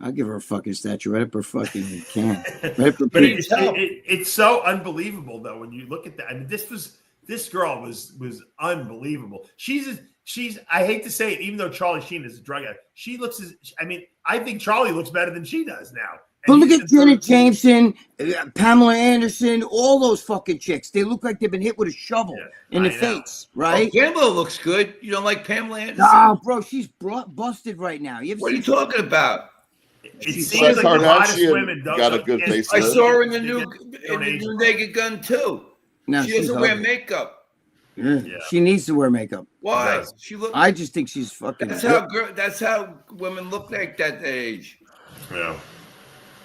I'll give her a fucking statue right up her fucking can. Right up her But it's so unbelievable, though, when you look at that. I mean, this girl was unbelievable. She's I hate to say it, even though Charlie Sheen is a drug addict, I think Charlie looks better than she does now. But look at Janet Jameson, Pamela Anderson, all those fucking chicks. They look like they've been hit with a shovel in the face, right? Oh, Pamela looks good. You don't like Pamela Anderson? Nah, bro, she's busted right now. What are you talking about? It seems like the hottest women got a good face. I saw her in the new Naked Gun too. No, she doesn't wear makeup. Yeah. She needs to wear makeup. Why? I just think she's fucking. That's how women look like that age. Yeah.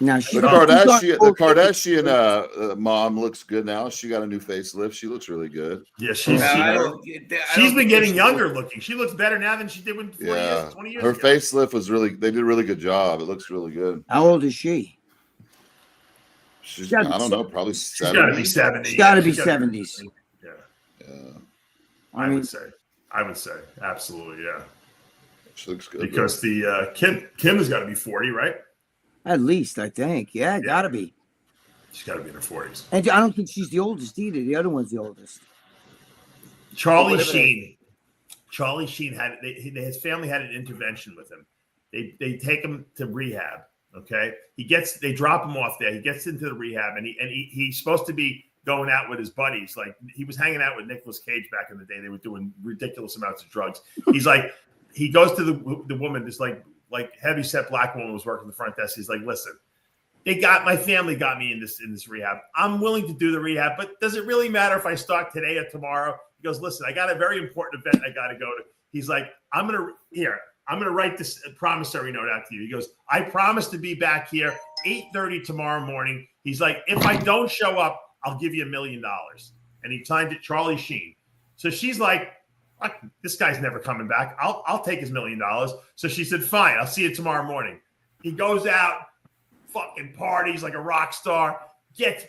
Now the Kardashian mom looks good now. She got a new facelift. She looks really good. Yeah, she's been getting younger looking. She looks better now than she did when 20 years her ago. facelift was they did a really good job. It looks really good. How old is she? I don't know, probably 70. She's got to be 70. She's got to be 70s. Yeah. I would say absolutely, yeah. She looks good. Because the Kim has got to be 40, right? At least, I think. Yeah, gotta be. She's got to be in her 40s. And I don't think she's the oldest either. The other one's the oldest. Charlie Sheen had his family had an intervention with him. They take him to rehab. Okay, they drop him off there. He gets into the rehab, and he's supposed to be going out with his buddies. Like he was hanging out with Nicolas Cage back in the day. They were doing ridiculous amounts of drugs. He's like, he goes to the woman, this like heavyset black woman was working the front desk. He's like, listen, my family got me in this rehab. I'm willing to do the rehab, but does it really matter if I start today or tomorrow? He goes, listen, I got a very important event I got to go to. He's like, I'm going to write this promissory note out to you. He goes, I promise to be back here 8:30 tomorrow morning. He's like, if I don't show up, I'll give you $1 million. And he signed it, Charlie Sheen. So she's like, this guy's never coming back. I'll take his $1 million. So she said, fine, I'll see you tomorrow morning. He goes out, fucking parties like a rock star, gets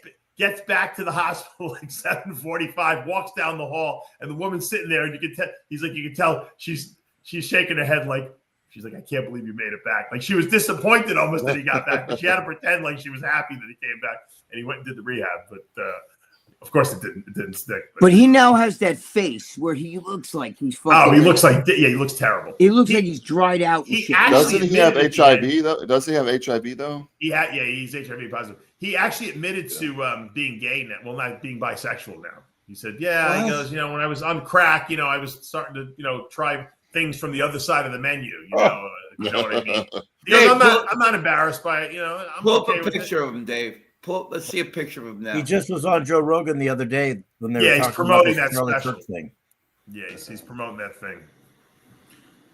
back to the hospital like 7:45, walks down the hall, and the woman's sitting there, and you can tell she's shaking her head like, she's like, I can't believe you made it back. Like she was disappointed almost that he got back, but she had to pretend like she was happy that he came back, and he went and did the rehab. But of course, it didn't stick. But he now has that face where he looks like he's fucking. Oh, he looks terrible. He looks like he's dried out. Doesn't he have HIV though? Does he have HIV though? He's HIV positive. He actually admitted to being gay now. Well, not being bisexual now. He said, yeah, he goes, when I was on crack, I was starting to, try things from the other side of the menu, you know what I mean? Dave, I'm not embarrassed by it, I'm pull okay up a with picture it. of him, Dave. Let's see a picture of him now. He just was on Joe Rogan the other day when they were Yeah, he's talking promoting about that this Charlie special Kirk thing. Yeah, he's promoting that thing.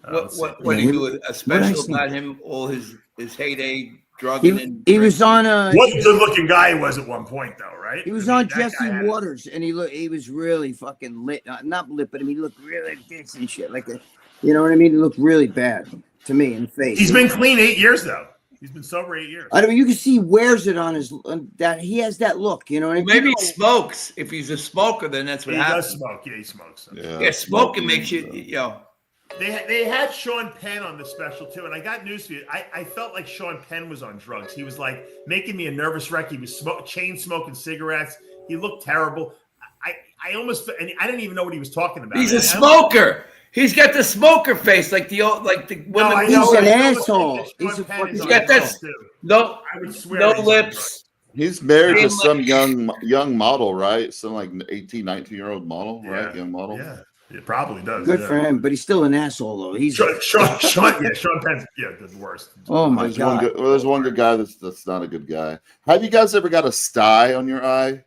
What did he do? A special about him, all his heyday drugging and He was on what a good-looking guy he was at one point, though, right? He was on Jesse Waters, and he was really fucking lit. Not lit, but he looked really dense and shit. You know what I mean? He looked really bad to me in the face. He's been clean 8 years, though. He's been sober 8 years. I mean, you can see he wears it on his that he has that look. You know what I mean? Maybe he smokes. If he's a smoker, then that's what happens. He does smoke. Yeah, he smokes. Yeah, smoking makes you, They had Sean Penn on the special too, and I got news for you. I felt like Sean Penn was on drugs. He was like making me a nervous wreck. He was chain smoking cigarettes. He looked terrible. I almost, and I didn't even know what he was talking about. He's a smoker. He's got the smoker face, like the women. He's an asshole. He's got that. No, I would swear no lips. He's married to some young model, right? Some like 18, 19-year-old model, right? Young model. Yeah. It probably does. Good for him, but he's still an asshole, though. He's Sean Penn's the worst. Oh my god! There's one good guy that's not a good guy. Have you guys ever got a sty on your eye?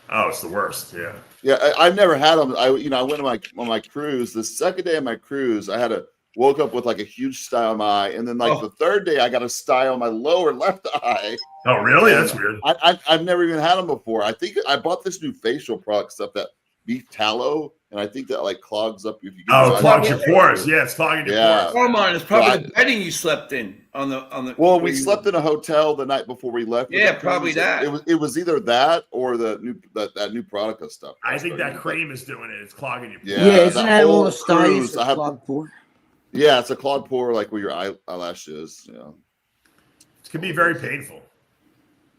Oh, it's the worst. Yeah. Yeah, I've never had them. I went on my cruise. The second day of my cruise, I woke up with like a huge sty on my eye, and then the third day, I got a sty on my lower left eye. Oh, really? That's weird. I've never even had them before. I think I bought this new facial product stuff, that beef tallow, and I think that like clogs up if you. It clogs your pores. Yeah, it's clogging your pores. Come on, it's probably the bedding you slept in on the. Well, we slept in a hotel the night before we left. Yeah, probably that. It was either that or the new product of stuff. I think that cream is doing it. It's clogging your pores. Yeah, isn't that all the styles? Clogged pore. Yeah, it's a clogged pore, like where your eyelash is. Yeah, it can be very painful.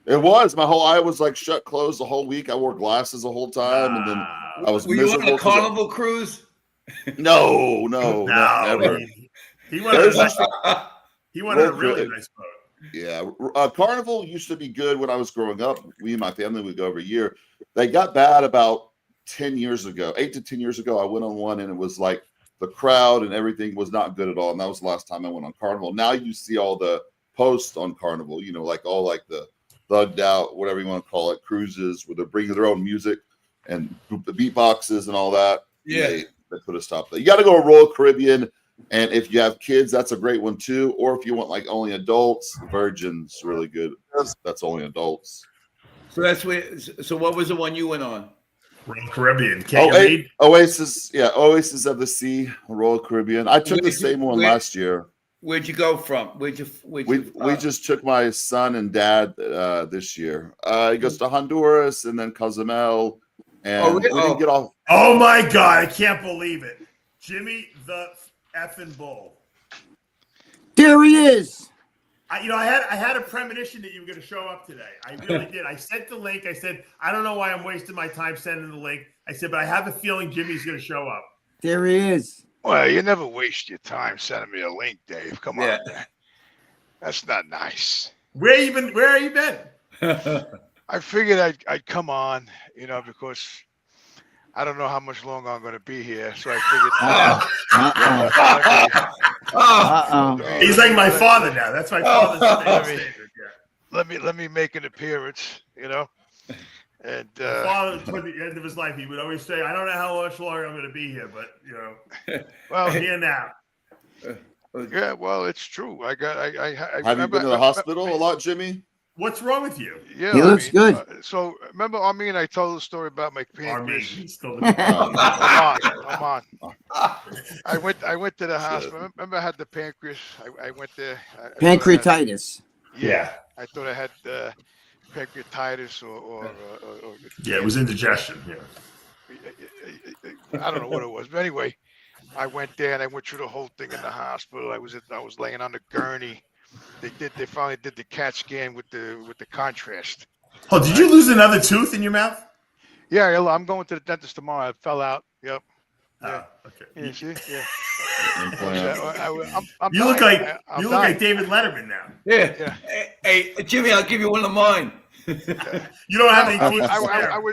It was. My whole eye was like shut closed the whole week. I wore glasses the whole time, and then I was. Were you on a Carnival cruise? No, never. He wanted a really nice boat. Yeah, Carnival used to be good when I was growing up. Me and my family would go every year. They got bad about 10 years ago, 8 to 10 years ago. I went on one, and it was like the crowd and everything was not good at all. And that was the last time I went on Carnival. Now you see all the posts on Carnival, like all like the thugged out, whatever you want to call it, cruises where they're bringing their own music and the beatboxes and all that. Yeah. They put a stop there. You got to go to Royal Caribbean. And if you have kids, that's a great one too. Or if you want like only adults, Virgin's really good. That's only adults. So so what was the one you went on? Royal Caribbean. Oasis. Yeah, Oasis of the Sea, Royal Caribbean. I took the same one last year. Where'd you go from? We just took my son and dad this year. He goes to Honduras and then Cozumel, and we didn't get off. Oh my god, I can't believe it, Jimmy the effing bull. There he is. I had a premonition that you were going to show up today. I really did. I sent the link. I said, I don't know why I'm wasting my time sending the link. I said, but I have a feeling Jimmy's going to show up. There he is. Well, you never waste your time sending me a link, Dave. Come on, that's not nice. Where have you been? I figured I'd come on, because I don't know how much longer I'm going to be here, so I figured. He's like my father now. That's my father's Let me make an appearance, And father, toward the end of his life, he would always say, "I don't know how much longer I'm going to be here, but well, I'm here now." Yeah, well, it's true. I have you been to the hospital a lot, Jimmy? What's wrong with you? Yeah, he looks good. So remember, I told the story about my pancreas. Come on. I went to the hospital. Remember, I had the pancreas. I went there. Pancreatitis. I thought I had pancreatitis or it was indigestion. I don't know what it was, but anyway, I went there and I went through the whole thing in the hospital. I was laying on the gurney. They finally did the CAT scan with the contrast. Oh, did you lose another tooth in your mouth? Yeah, I'm going to the dentist tomorrow. I fell out. Yep. Yeah. Okay. You see? Yeah. You look like David Letterman now. Yeah. Hey, Jimmy, I'll give you one of mine. You don't have any teeth.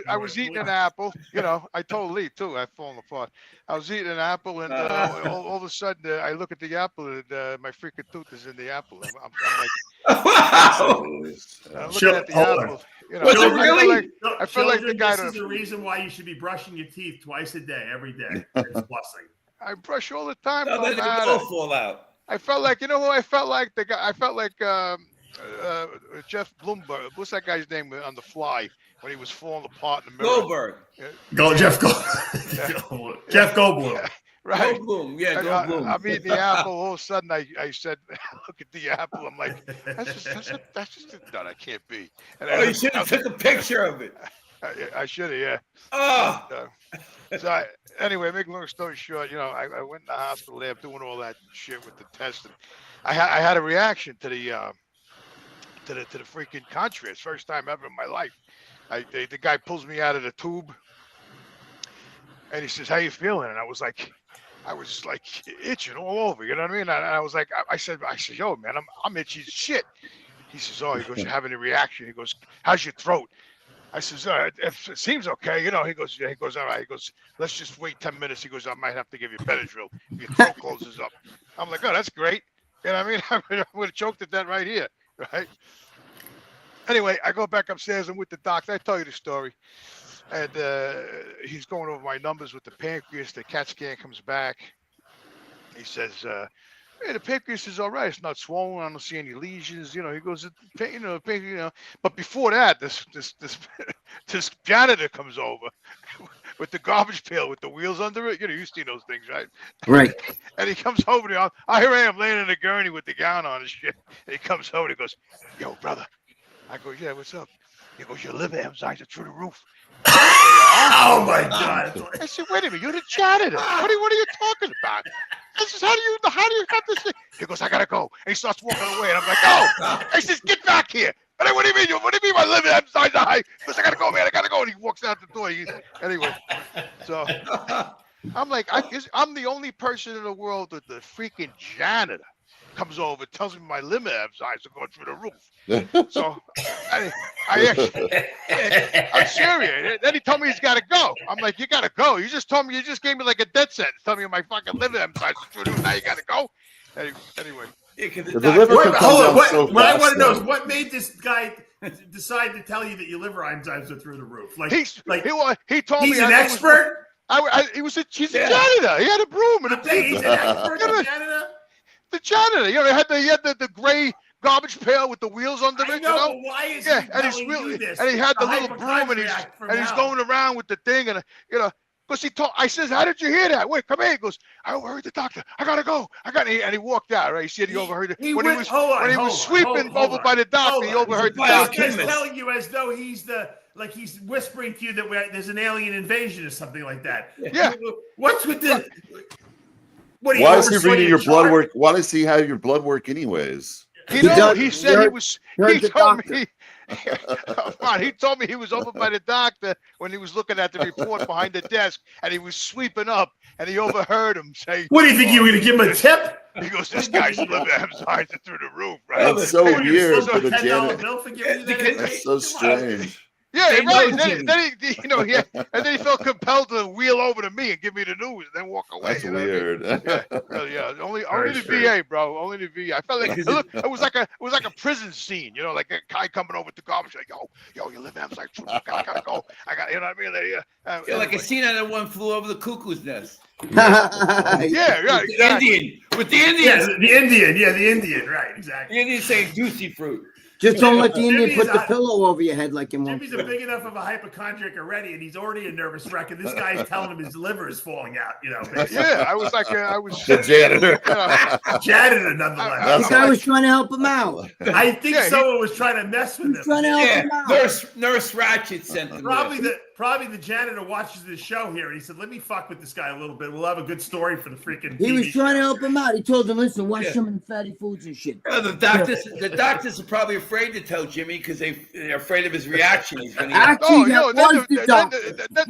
I was eating an apple. You know, I told Lee too. I've fallen apart. I was eating an apple, and all of a sudden I look at the apple, and my freaking tooth is in the apple. I'm like, Wow. I'm looking at the apple. You know, Was it really? I feel like the guy. This is the reason why you should be brushing your teeth twice a day, every day. It's a blessing. I brush all the time. No, then it will fall out. I felt like, you know who I felt like? The guy. I felt like Jeff Bloomberg. What's that guy's name on The Fly when he was falling apart in the mirror? Goldberg. Jeff Goldblum. Jeff Goldblum. Yeah, right. Goldblum. Yeah, Goldblum. I'm eating the apple. All of a sudden, I said, "Look at the apple." I'm like, "That's just no, that can't be." And Oh, you should have took a picture of it. I should have, yeah. Oh. So anyway, make a long story short, you know, I went in the hospital there doing all that shit with the test, and I had a reaction to the freaking contrast. First time ever in my life. The guy pulls me out of the tube, and he says, "How you feeling?" And I was like itching all over. You know what I mean? And I was like, I said, "Yo, man, I'm itchy as shit." He says, "Oh," he goes, "You having a reaction?" He goes, "How's your throat?" I says, "It seems okay." You know, he goes, "All right." He goes, "Let's just wait 10 minutes." He goes, "I might have to give you Benadryl if your throat closes up." I'm like, "Oh, that's great." You know what I mean? I'm going to choke to death right here, right? Anyway, I go back upstairs. I'm with the doctor. I tell you the story. And he's going over my numbers with the pancreas. The CAT scan comes back. He says, "Hey, the pancreas is all right. It's not swollen. I don't see any lesions." You know, he goes, But before that, this janitor comes over with the garbage pail with the wheels under it. You know, you've seen those things, right? Right. And he comes over to me. Here I am laying in a gurney with the gown on and shit. And he comes over and he goes, "Yo, brother." I go, "Yeah, what's up?" He goes, "Your liver enzymes are through the roof." Oh my God! I said, "Wait a minute, you're the janitor. What are you talking about?" I says, how do you have this thing? He goes, "I gotta go." And he starts walking away, and I'm like, "Oh!" I says, "Get back here!" And I, "What do you mean? What do you mean my liver enzymes are high?" He goes, "I gotta go, man. I gotta go." And he walks out the door. Anyway, so I'm like, I'm the only person in the world that the freaking janitor comes over, tells me my liver enzymes are going through the roof. So I'm serious. Then he told me he's got to go. I'm like, "You got to go. You just gave me like a death sentence. Tell me my fucking liver enzymes are through the roof. Now you got to go." Anyway. The liver can come Hold on. down so What I fast, want to know is though. what made this guy decide to tell you that your liver enzymes are through the roof? Like he told me he's an expert. He's a janitor. He had a broom and a He's an expert. The janitor. The janitor. You know, he had the gray garbage pail with the wheels under it. But why is he telling you this? And he had the little broom, and he's going around with the thing, and because I says, "How did you hear that? Wait, come here." He goes, "I overheard the doctor. I gotta go. And he walked out. Right? He said he overheard it when he was sweeping over by the doctor. He overheard the doctor. He's telling you as though he's he's whispering to you that there's an alien invasion or something like that. Yeah. What's with the? Why is he reading your blood work? Why does he have your blood work anyways? He told me he told me he was over by the doctor when he was looking at the report behind the desk, and he was sweeping up, and he overheard him say, "What do you think? You were going to give him a tip?" He goes, "This guy's liver enzymes are through the roof." Right? That's so weird for the janitor. That's That's so strange. Yeah, right. And then he felt compelled to wheel over to me and give me the news and then walk away. That's weird. Yeah. Only the VA, bro. Only the VA. I felt like it was like a prison scene, you know, like a guy coming over with the garbage, like, yo, your liver enzymes. I gotta go. You know what I mean? Like a scene out of One Flew Over the Cuckoo's Nest. Yeah, right. Exactly. With the Indian. Yeah, the Indian. Right, exactly. The Indian saying juicy fruit. Just don't let the Indian put the pillow over your head like in one. Jimmy's a big enough of a hypochondriac already, and he's already a nervous wreck. And this guy's telling him his liver is falling out. You know. Yeah, I was the janitor. Janitor, nonetheless. This guy was trying to help him out. I think someone was trying to mess with him. Trying to help him out. Nurse Ratchet sent him. Probably probably the janitor watches this show here, and he said, "Let me fuck with this guy a little bit. We'll have a good story for the freaking." He was TV trying to show." help him out. He told him, "Listen, watch Yeah. some of the fatty foods and shit." The doctors are probably afraid to tell Jimmy because they're afraid of his reaction. He's gonna Actually, Oh, that no, was the doctor.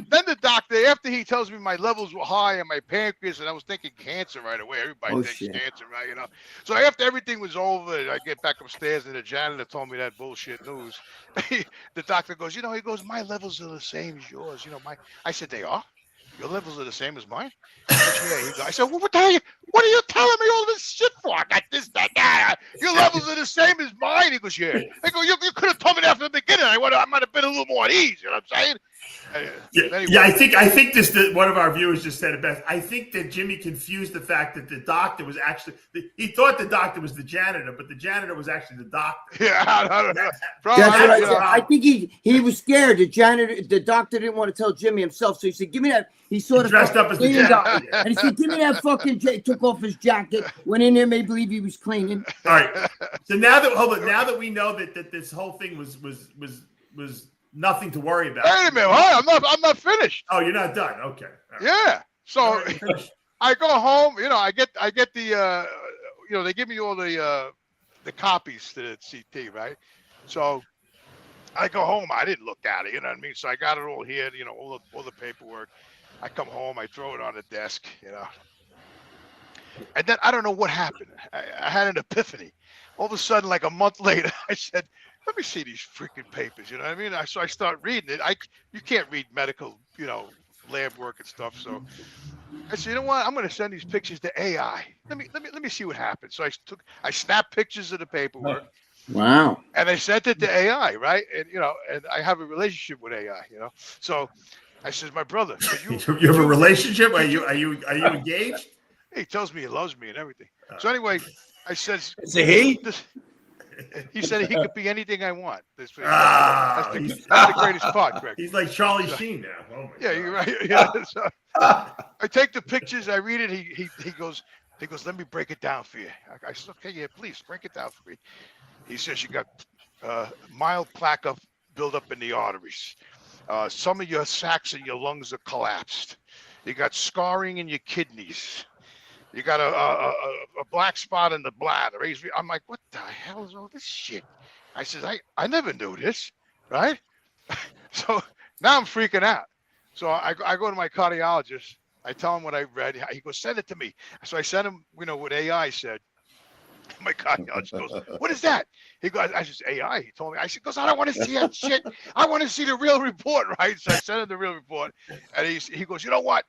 then the doctor, after he tells me my levels were high and my pancreas, and I was thinking cancer right away. Everybody Oh, thinks shit. cancer, right? You know. So after everything was over, I get back upstairs, and the janitor told me that bullshit news. The doctor goes, he goes, my levels are the same as yours. I said, they are? Your levels are the same as mine? I said, well, what are you telling me all this shit for? I got this, that. Your levels are the same as mine. He goes, yeah. I go, you could have told me that from the beginning. I might have been a little more at ease. You know what I'm saying? Yeah, I think this. One of our viewers just said it best. I think that Jimmy confused the fact that the doctor was actually. He thought the doctor was the janitor, but the janitor was actually the doctor. Yeah, I don't know. That's right. I think he was scared. The doctor didn't want to tell Jimmy himself, so he said, "Give me that." He sort of dressed up as the janitor, and he said, "Give me that fucking." Took off his jacket, went in there, made believe he was cleaning. All right. So now that we know that this whole thing was nothing to worry about. Wait a minute, I'm not finished. Oh, you're not done. Okay. All right. Yeah. So All right, I go home. I get the they give me all the copies to the CT, right? So I go home. I didn't look at it. You know what I mean? So I got it all here. All the paperwork. I come home. I throw it on the desk. And then I don't know what happened. I had an epiphany. All of a sudden, like a month later, I said, let me see these freaking papers. You know what I mean? So I start reading it. You can't read medical, lab work and stuff. So I said, you know what? I'm going to send these pictures to AI. Let me see what happens. So I snapped pictures of the paperwork. Wow. And I sent it to AI, right? And and I have a relationship with AI. So I said, my brother, you have a relationship? Are you engaged? He tells me he loves me and everything. So anyway, I said, Is it he? He said he could be anything I want. That's the greatest part, Greg. He's like Charlie Sheen now. Oh my God. You're right. Yeah. So I take the pictures. I read it. He goes, let me break it down for you. I said, okay, yeah, please break it down for me. He says you got mild plaque buildup in the arteries. Some of your sacs in your lungs are collapsed. You got scarring in your kidneys. You got a black spot in the bladder. I'm like, what the hell is all this shit? I said, I never knew this, right? So now I'm freaking out. So I go to my cardiologist. I tell him what I read. He goes, send it to me. So I sent him, what AI said. My cardiologist goes, what is that? He goes, I said, AI. He told me. I said, I don't want to see that shit. I want to see the real report, right? So I sent him the real report. And he goes, you know what?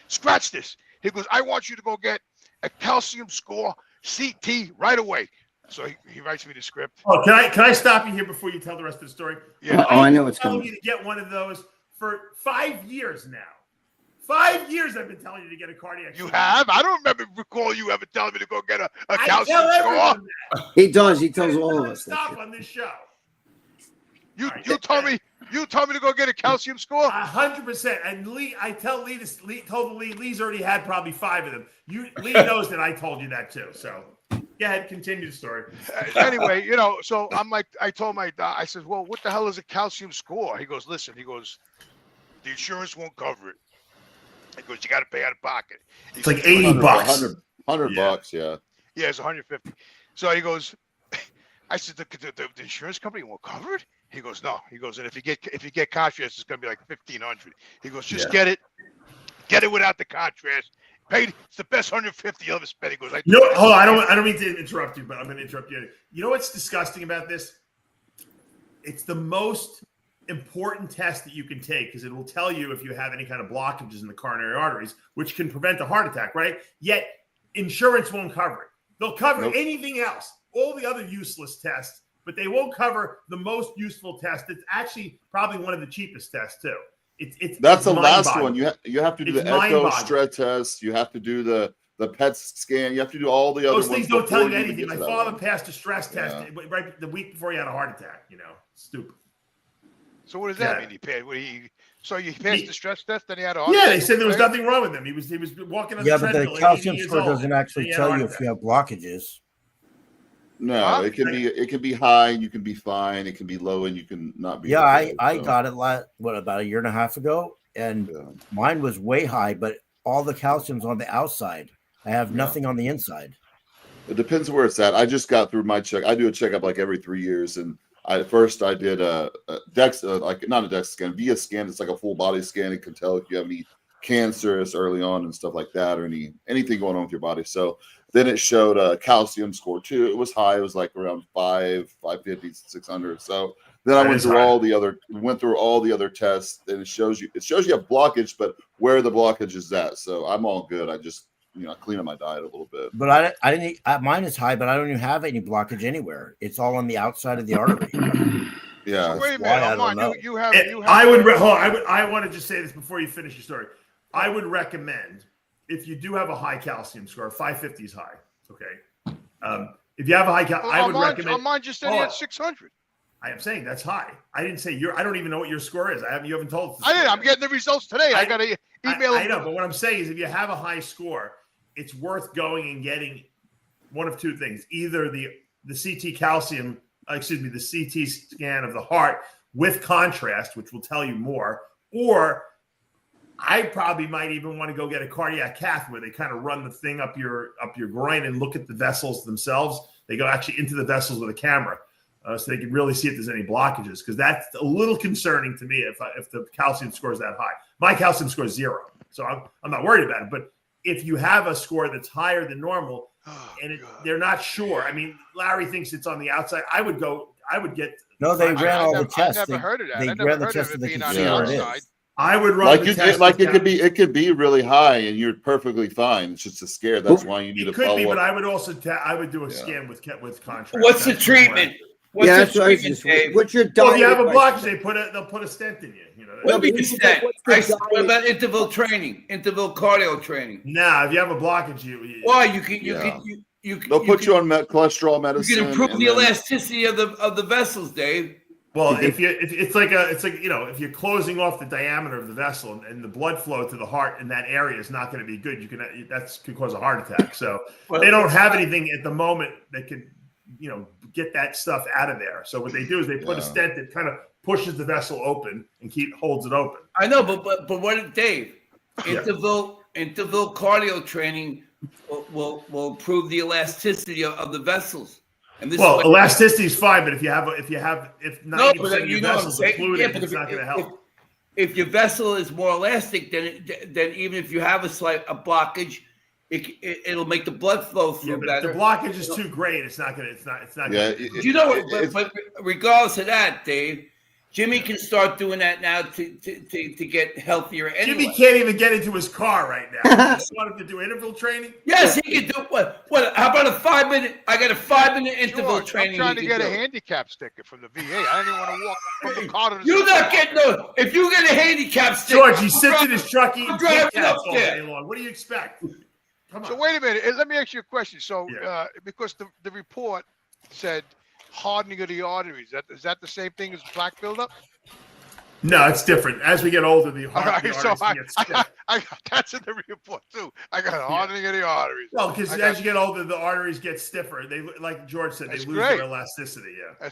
Scratch this. He goes, I want you to go get a calcium score CT right away. So he writes me the script. Oh, can I stop you here before you tell the rest of the story? Yeah. I know what's I'm telling coming. you to get one of those for 5 years now. 5 years I've been telling you to get a cardiac. You have? I don't recall you ever telling me to go get a I calcium tell score. everyone that. He does. He tells all of us that Stop shit. on this show. You told me to go get a calcium score. 100%. And Lee, I tell Lee this. Lee's already had probably 5 of them. Lee knows that I told you that too. So go ahead, continue the story. Anyway, so I'm like, I told my doc, I said, well, what the hell is a calcium score? He goes, listen. He goes, the insurance won't cover it. He goes, you got to pay out of pocket. It's like $80. 100 bucks, yeah. Yeah, it's 150. So he goes, I said, the insurance company won't cover it? He goes, no. He goes, and if you get contrast, it's gonna be like $1,500. He goes, just get it without the contrast. Paid. It's the best 150 you'll ever spend. He goes, hold on. I don't mean to interrupt you, but I'm gonna interrupt you. You know what's disgusting about this? It's the most important test that you can take because it will tell you if you have any kind of blockages in the coronary arteries, which can prevent a heart attack, right? Yet insurance won't cover it. They'll cover anything else, all the other useless tests, but they won't cover the most useful test. It's actually probably one of the cheapest tests too. That's the last one. You have to do It's the echo mind-boggling. stress test. You have to do the PET scan. You have to do all the other Those ones. things don't tell you before even anything. get My to that father one. passed a stress test right the week before he had a heart attack. Stupid. So what does that mean? He passed the stress test, then he had a heart Yeah, attack? they said there was nothing wrong with him. He was walking on the Yeah, but treadmill. the 80 calcium years score old, doesn't and actually he had a tell heart you if attack. you have blockages. No, Huh? it can be high and you can be fine. It can be low and you can not be. Yeah, okay, I so. got it about a year and a half ago, and mine was way high, but all the calcium's on the outside. I have nothing on the inside. It depends where it's at. I just got through my check. I do a checkup like every 3 years, and I did a DEX, like not a DEX scan, via scan. It's like a full body scan. It can tell if you have any cancerous early on and stuff like that, or anything going on with your body. So then it showed a calcium score too. It was high. It was like around 550, 600. So then I went through all the other tests, and it shows you a blockage, but where the blockage is at. So I'm all good. I just clean up my diet a little bit. But I didn't. Mine is high, but I don't even have any blockage anywhere. It's all on the outside of the artery. Yeah. So wait a minute, Armand, you have. I want to just say this before you finish your story. I would recommend, if you do have a high calcium score, 550 is high. Okay. If you have a high calcium, I would recommend. Armand just said he had 600. I am saying that's high. I didn't say I don't even know what your score is. You haven't told us. I didn't. I'm getting the results today. I got to email. I know, but what I'm saying is, if you have a high score, it's worth going and getting one of two things: either the CT calcium, the CT scan of the heart with contrast, which will tell you more, or I probably might even want to go get a cardiac cath where they kind of run the thing up your groin and look at the vessels themselves. They go actually into the vessels with a camera, so they can really see if there's any blockages, because that's a little concerning to me if the calcium score is that high. My calcium score is 0, so I'm not worried about it. But if you have a score that's higher than normal they're not sure, I mean, Larry thinks it's on the outside. I would get. No, they ran all the tests. I never heard of that. They ran the test of the being on the outside. I would run it could be really high and you're perfectly fine. It's just a scare. That's why you need to follow up. But I would also I would do a scan with contrast. What's the treatment? What's the treatment, Dave? What's your diet? Well, if you have a blockage, they'll put a stent in you. What about interval training, interval cardio training? Nah, if you have a blockage, they'll put you on cholesterol medicine. You can improve the elasticity of the vessels, Dave. Well, if you're closing off the diameter of the vessel and the blood flow to the heart in that area is not going to be good, that could cause a heart attack. So they don't have anything at the moment that could, get that stuff out of there. So what they do is they put a stent that kind of pushes the vessel open and holds it open. I know, but what, Dave? Interval cardio training will improve the elasticity of the vessels. And elasticity is fine, but if 90% of your vessels are polluted, it's not going to help. If your vessel is more elastic, then even if you have a blockage, it'll make the blood flow through better. If the blockage is too great, it's not going to. But regardless of that, Dave, Jimmy can start doing that now to get healthier. Anyway. Jimmy can't even get into his car right now. You want him to do interval training? Yes, he can do what? How about a 5-minute? I got a 5-minute interval training. I'm trying to get a handicap sticker from the VA. I don't even want to walk from the car to the. You're not getting no. If you get a handicap sticker, George, he sits in his truck eating driving Kit Kats up all there. day long. What do you expect? Come on. So wait a minute. Let me ask you a question. So because the report said hardening of the arteries, is that the same thing as plaque buildup? No, it's different. As we get older, the arteries get stiff. That's in the report too. I got a hardening of the arteries. Well, because as you get older, the arteries get stiffer. They, like George said, they lose their elasticity. Yeah.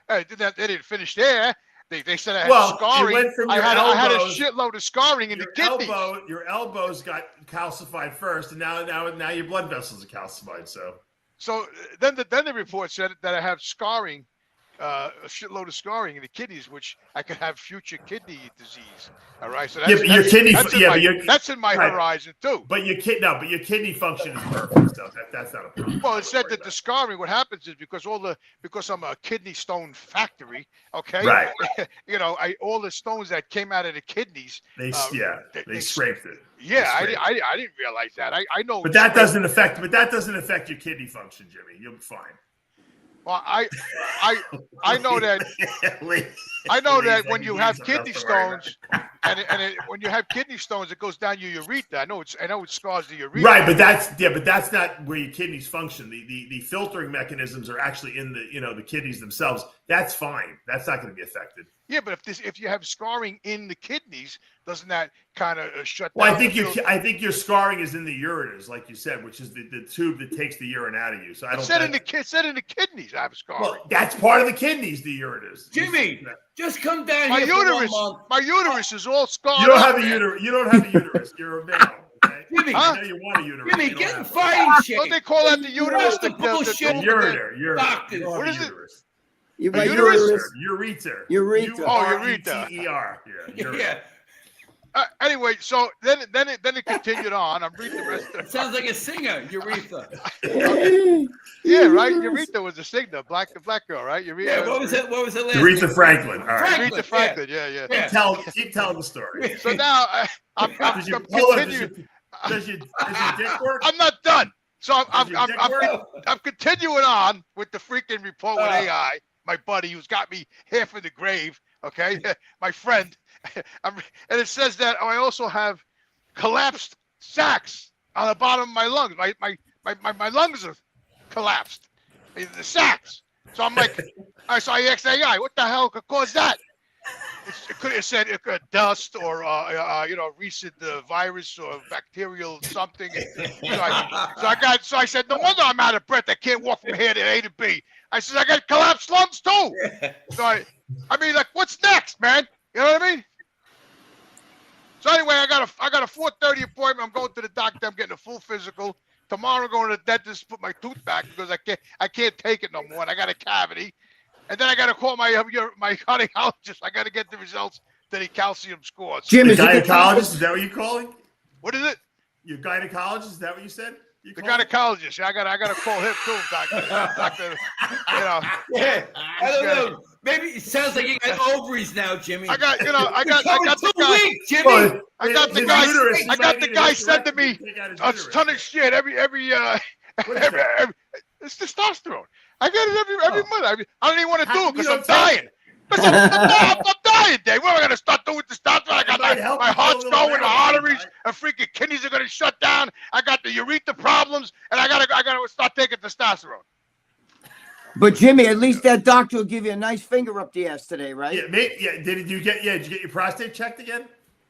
They didn't finish there. They said I had scarring. I had a shitload of scarring in the kidneys. Your elbows got calcified first, and now your blood vessels are calcified. So then the report said that I have scarring, a shitload of scarring in the kidneys, which I could have future kidney disease. All right, so that's in my horizon too. But your kidney function is perfect. So that's not a problem. Well, it said that the scarring. What happens is because I'm a kidney stone factory. Okay, right. All the stones that came out of the kidneys. They scraped it. Yeah, I didn't realize that. I know. But that doesn't affect your kidney function, Jimmy. You'll be fine. Well, I know that when you have kidney stones, when you have kidney stones, it goes down your urethra. I know it scars the urethra. Right, but that's not where your kidneys function. The filtering mechanisms are actually in the kidneys themselves. That's fine. That's not going to be affected. Yeah, but if you have scarring in the kidneys, doesn't that kind of shut Well, down? I think your scarring is in the ureters, like you said, which is the tube that takes the urine out of you. So I don't. It said in the kidneys, I have scarring. Well, that's part of the kidneys, the ureters. Jimmy, just come down My here uterus, for 1 month. my uterus is all scarred. You don't up, have a man. uterus. You don't have a uterus. You're a male. Okay? Jimmy, I know you want a uterus. Jimmy, You don't get in have fighting Don't shape. they call that the uterus? The bullshit. one. Ureter. Doctors. You don't What have is a it? uterus. You A got ureter. Urethra. Urethra. urethra. Ureter. Yeah. Ureter. Yeah, Anyway, so then it continued on. I'm reading the rest of it. sounds like a singer, Urethra. Yeah, right. Urethra was a singer, the black girl, right? Urethra. Yeah, what was it? What was the last? Aretha Franklin. All right. Urethra Franklin. Yeah. Yeah. Keep telling the story. So now I'm Does your continuing. does your dick work? I'm not done. So Does your dick work? I'm continuing on with the freaking report with AI, my buddy who's got me half in the grave. Okay, my friend, and it says that I also have collapsed sacs on the bottom of my lungs. My lungs are collapsed. The sacs. So I'm like, so I asked AI, what the hell could cause that? It could have said dust or recent virus or bacterial something. So I said, no wonder I'm out of breath. I can't walk from here to A to B. I said, I got collapsed lungs too. So I mean, like, what's next, man? You know what I mean? So anyway, I got a 4:30 appointment. I'm going to the doctor. I'm getting a full physical. Tomorrow, I'm going to the dentist to put my tooth back because I can't take it no more. And I got a cavity. And then I got to call my cardiologist. I got to get the results to the calcium scores. Jim, The is it gynecologist, is that what you're calling? What is it? Your gynecologist, is that what you said? The gynecologist. I got to call him too, doctor. Yeah, I don't know. Maybe it sounds like you got ovaries now, Jimmy. I got It's the two guy. weeks, Jimmy. Well, I got the his guy. uterus I got might the need guy a sending me hysterectomy to take out his a uterus. ton of shit every it's testosterone. I get it every month. I don't even want to do it because I'm dying. Listen, I'm dying, Dave. What am I going to start doing with testosterone? I got my heart's going, my arteries, and freaking kidneys are going to shut down. I got the urethra problems, and I got to start taking testosterone. But Jimmy, at least that doctor will give you a nice finger up the ass today, right? Yeah, Did you get your prostate checked again?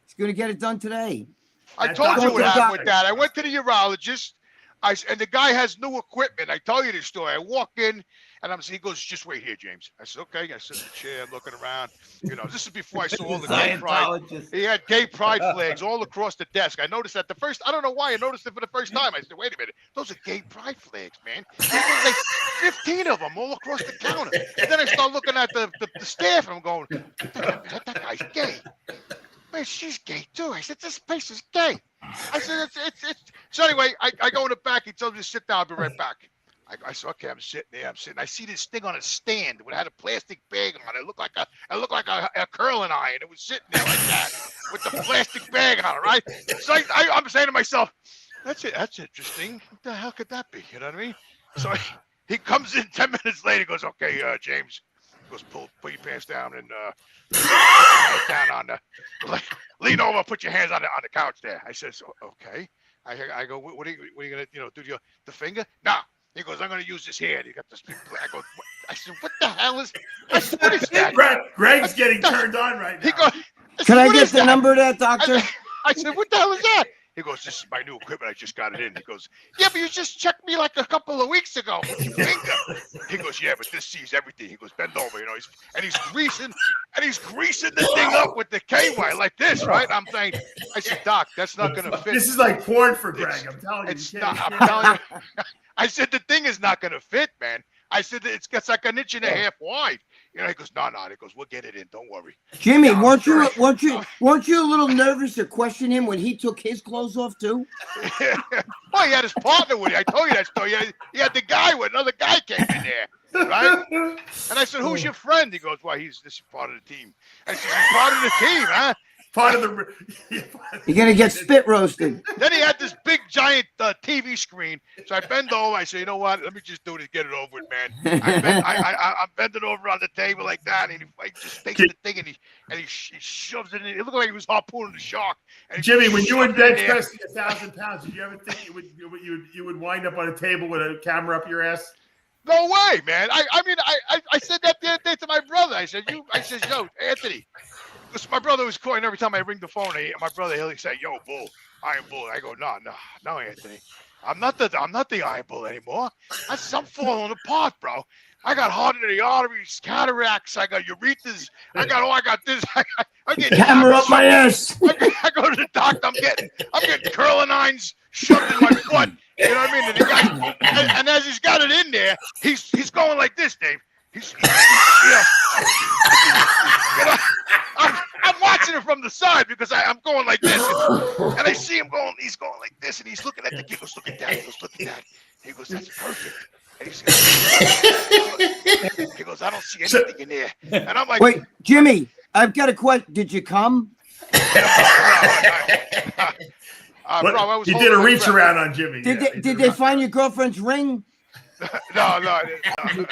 He's going to get it done today. I That told you doctor- what happened with that. I went to the urologist. And the guy has new equipment. I tell you this story. I walk in, and he goes, just wait here, James. I said, okay. I sit in the chair, looking around. This is before I saw all the gay pride. He had gay pride flags all across the desk. I noticed that I don't know why I noticed it for the first time. I said, wait a minute. Those are gay pride flags, man. There's like 15 of them all across the counter. And then I start looking at the staff, and I'm going, that guy's gay. Man, she's gay too. I said, this place is gay. I said, it's. So anyway, I go in the back. He tells me to sit down. I'll be right back. I said, okay, I'm sitting there. I see this thing on a stand. It had a plastic bag on it. It looked like a curling iron. It was sitting there like that with the plastic bag on it, right? So I'm saying to myself, that's interesting. What the hell could that be? You know what I mean? So he comes in 10 minutes later. He goes, okay, James. He goes, pull your pants down and put your hands down on the. Lean over, put your hands on the couch there. I said, so, okay. I go, what are you gonna do the finger? No. He goes, I'm gonna use this hand. He got this big. I go, what? I said, what the hell is? I said, what is that? Greg's getting turned on right now. He goes, Can I get the number of that, doctor? I said, what the hell is that? He goes, this is my new equipment. I just got it in. He goes, yeah, but you just checked me like a couple of weeks ago with your finger. He goes, yeah, but this sees everything. He goes, bend over, he's greasing the thing up with the KY like this, right? I'm saying, I said, Doc, that's not going to fit. This is like porn for Greg. I'm telling you. It's not. I'm telling you. I said, the thing is not going to fit, man. I said, it's like an inch and a half wide. He goes, no. He goes, we'll get it in. Don't worry. Jimmy, weren't you a little nervous to question him when he took his clothes off too? Well, he had his partner with him. I told you that story. He had the guy with another guy came in there, right? And I said, who's your friend? He goes, well, this is part of the team. I said, he's part of the team, huh? Part of the. You're gonna get spit roasted. Then he had this big giant TV screen. So I bend over. I say, you know what? Let me just do this. Get it over with, man. I'm bending over on the table like that, and he just takes the thing and he shoves it in. It looked like he was harpooning the shark. And Jimmy, when you were bench pressing 1,000 pounds, did you ever think you would wind up on a table with a camera up your ass? No way, man. I mean, I said that the other day to my brother. I said, yo, Anthony. Because my brother was calling every time I ring the phone. My brother, he'll say, yo, Bull, Iron Bull. I go, no, Anthony. I'm not the Iron Bull anymore. I'm falling apart, bro. I got hardened arteries, cataracts. I got urethras. I got this. I'm getting Camera up my ass. I go to the doctor. I'm getting curlinines shoved in my foot. You know what I mean? And the guy, and as he's got it in there, he's going like this, Dave. I'm watching it from the side because I'm going like this, and I see him going. He's going like this, and he's looking at the. He goes, look at that. He goes, look at that. He goes, that's perfect. And he goes, I don't see anything in there. And I'm like, wait, Jimmy, I've got a question. Did you come? Bro, I was he did a reach around on Jimmy. Did they find your girlfriend's ring? No, I didn't.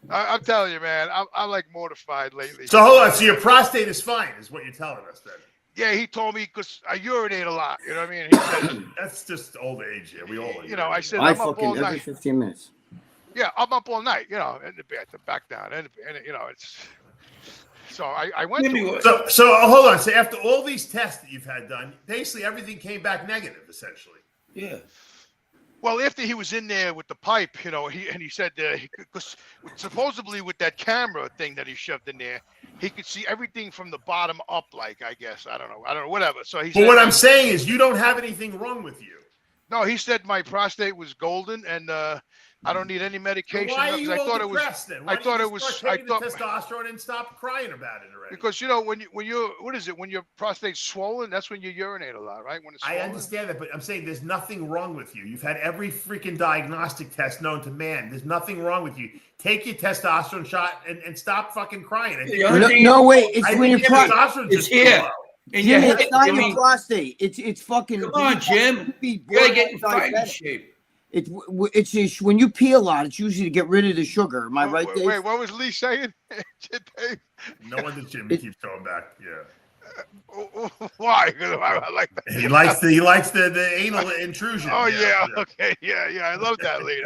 I'm telling you, man, I'm like mortified lately. So hold on. So your prostate is fine, is what you're telling us then? Yeah, he told me because I urinate a lot. You know what I mean? He said, that's just old age. Yeah, we all. You know, I said I I'm up all fucking every night. 15 minutes. Yeah, I'm up all night. You know, in the bed, to back down, and you know, it's. So I went to. So hold on. So after all these tests that you've had done, basically everything came back negative, essentially. Yeah. Well, after he was in there with the pipe, you know, he said because supposedly with that camera thing that he shoved in there, he could see everything from the bottom up. Like I guess I don't know, whatever. So he. But what I'm saying is, you don't have anything wrong with you. No, he said my prostate was golden and I don't need any medication. Why are you all depressed then? I thought it was. I thought testosterone and stop crying about it already. Because you know when you what is it when your prostate's swollen? That's when you urinate a lot, right? When it's swollen. I understand that, but I'm saying there's nothing wrong with you. You've had every freaking diagnostic test known to man. There's nothing wrong with you. Take your testosterone shot and stop fucking crying. No, wait. It's when your testosterone is here. Jimmy, it's not your prostate. It's fucking. Come on, Jim. You gotta get in fighting shape. It's when you pee a lot. It's usually to get rid of the sugar. Am I right, Dave? Wait, what was Lee saying? No wonder Jimmy keeps going back. Yeah. Why? I like that. He likes the anal intrusion. Oh yeah. Okay. Yeah. I love that, Lee.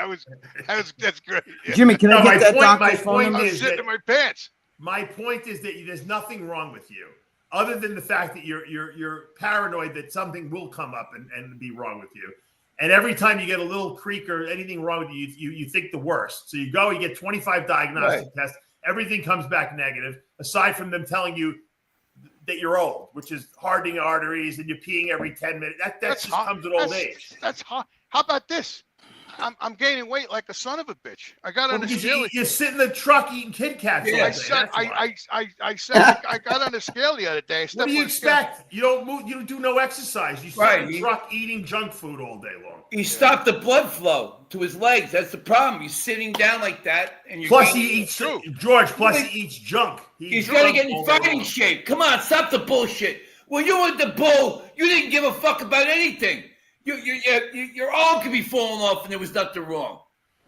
That's great. Yeah. Jimmy, can I get that doctor's phone point number? is I'm shitting in my pants. My point is that there's nothing wrong with you, other than the fact that you're paranoid that something will come up and be wrong with you. And every time you get a little creak or anything wrong with you think the worst. So you go, you get 25 diagnostic tests. Everything comes back negative, aside from them telling you that you're old, which is hardening arteries and you're peeing every 10 minutes. That just comes with old age. That's hot. How about this? I'm gaining weight like a son of a bitch. I got on the scale. You sit in the truck eating Kit Kats. Yeah, I got on the scale the other day. What do you expect? You don't move. You don't do no exercise. You sit in the truck eating junk food all day long. He stopped the blood flow to his legs. That's the problem. He's sitting down like that, and he eats George. Plus he eats junk. He's got to get in fighting shape. Come on, stop the bullshit. When you were the bull, you didn't give a fuck about anything. Your arm could be falling off, and there was nothing wrong.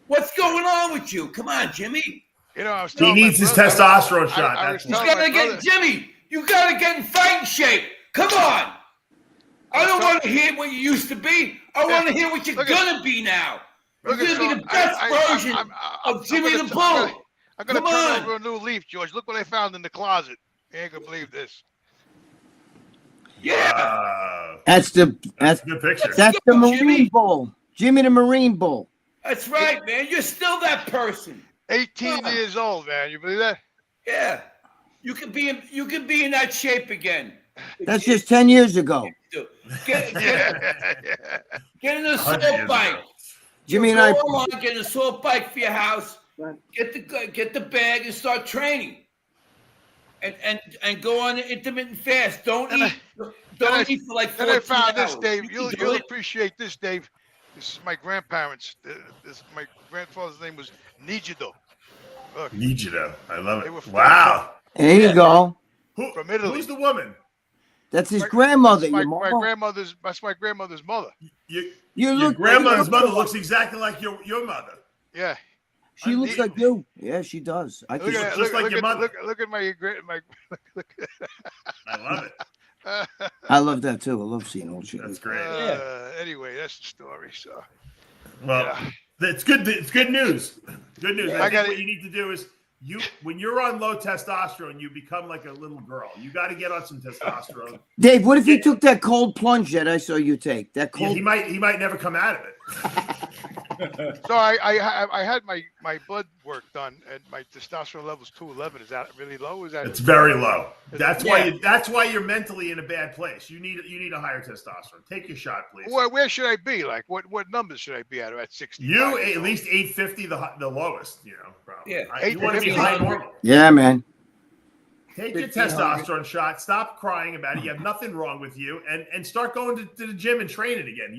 What's going on with you? Come on, Jimmy. You know, I was he needs his testosterone shot. He's got to get Jimmy. You got to get in fighting shape. Come on. I don't want to hear what you used to be. I want to hear what you're gonna be now. You're gonna be the best version of Jimmy the Bull. I'm gonna turn over a new leaf, George. Look what I found in the closet. You ain't gonna believe this. Yeah. That's a good picture. That's the Marine Bull. Jimmy the Marine Bull. That's right, man. You're still that person. 18 years old, man. You believe that? Yeah. You can be in that shape again. That's just 10 years ago. Get an assault bike. Jimmy and I get an assault bike for your house. Get the bag and start training. And go on an intermittent fast. Don't eat for like 14 hours. I found this, hours. Dave. You'll appreciate this, Dave. This is my grandparents. My grandfather's name was Nijido. Nijido. I love it. Wow. There you go. From Italy. Who's the woman? That's his grandmother. That's my grandmother's mother. Your grandmother's mother looks exactly like your mother. Yeah. She looks like you. Yeah, she does. Look like your mother. Look at my. I love it. I love that too. I love seeing old shit. That's great. Anyway, that's the story. So. Well, That's good. It's good news. Good news. Yeah. I think what you need to do is when you're on low testosterone, you become like a little girl. You got to get on some testosterone. Dave, what if you took that cold plunge that I saw you take? That Yeah, cold. he might never come out of it. So I had my blood work done, and my testosterone level's 211. Is that really low? Is that? It's very low. That's why you're mentally in a bad place. You need a higher testosterone. Take your shot, please. Where should I be? Like what numbers should I be at 60? You at least 850, the lowest. You know, probably. Yeah. You want to be high normal. Yeah, man. Take your testosterone shot. Stop crying about it. You have nothing wrong with you, and start going to the gym and training again.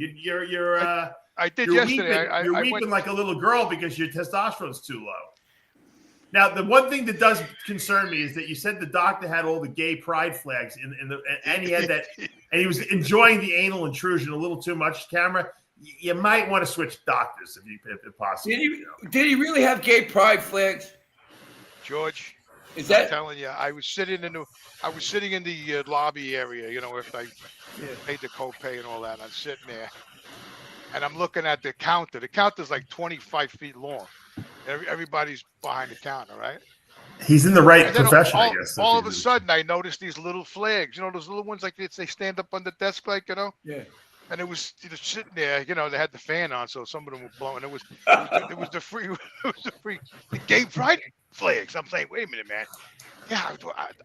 I did you're yesterday. Weeping, you're weeping like a little girl because your testosterone's too low. Now, the one thing that does concern me is that you said the doctor had all the gay pride flags and he had that, and he was enjoying the anal intrusion a little too much. Camera, you might want to switch doctors if possible. Did he really have gay pride flags? George, is that? I'm telling you, I was sitting in the lobby area. You know, after I paid the copay and all that, and I'm sitting there. And I'm looking at the counter. The counter's like 25 feet long. Everybody's behind the counter, right? He's in the right profession, I guess. All of a sudden, I noticed these little flags. You know, those little ones like they stand up on the desk, like, you know? Yeah. And it was sitting there. You know, they had the fan on, so some of them were blowing. It was the gay pride flags. I'm saying, wait a minute, man. Yeah,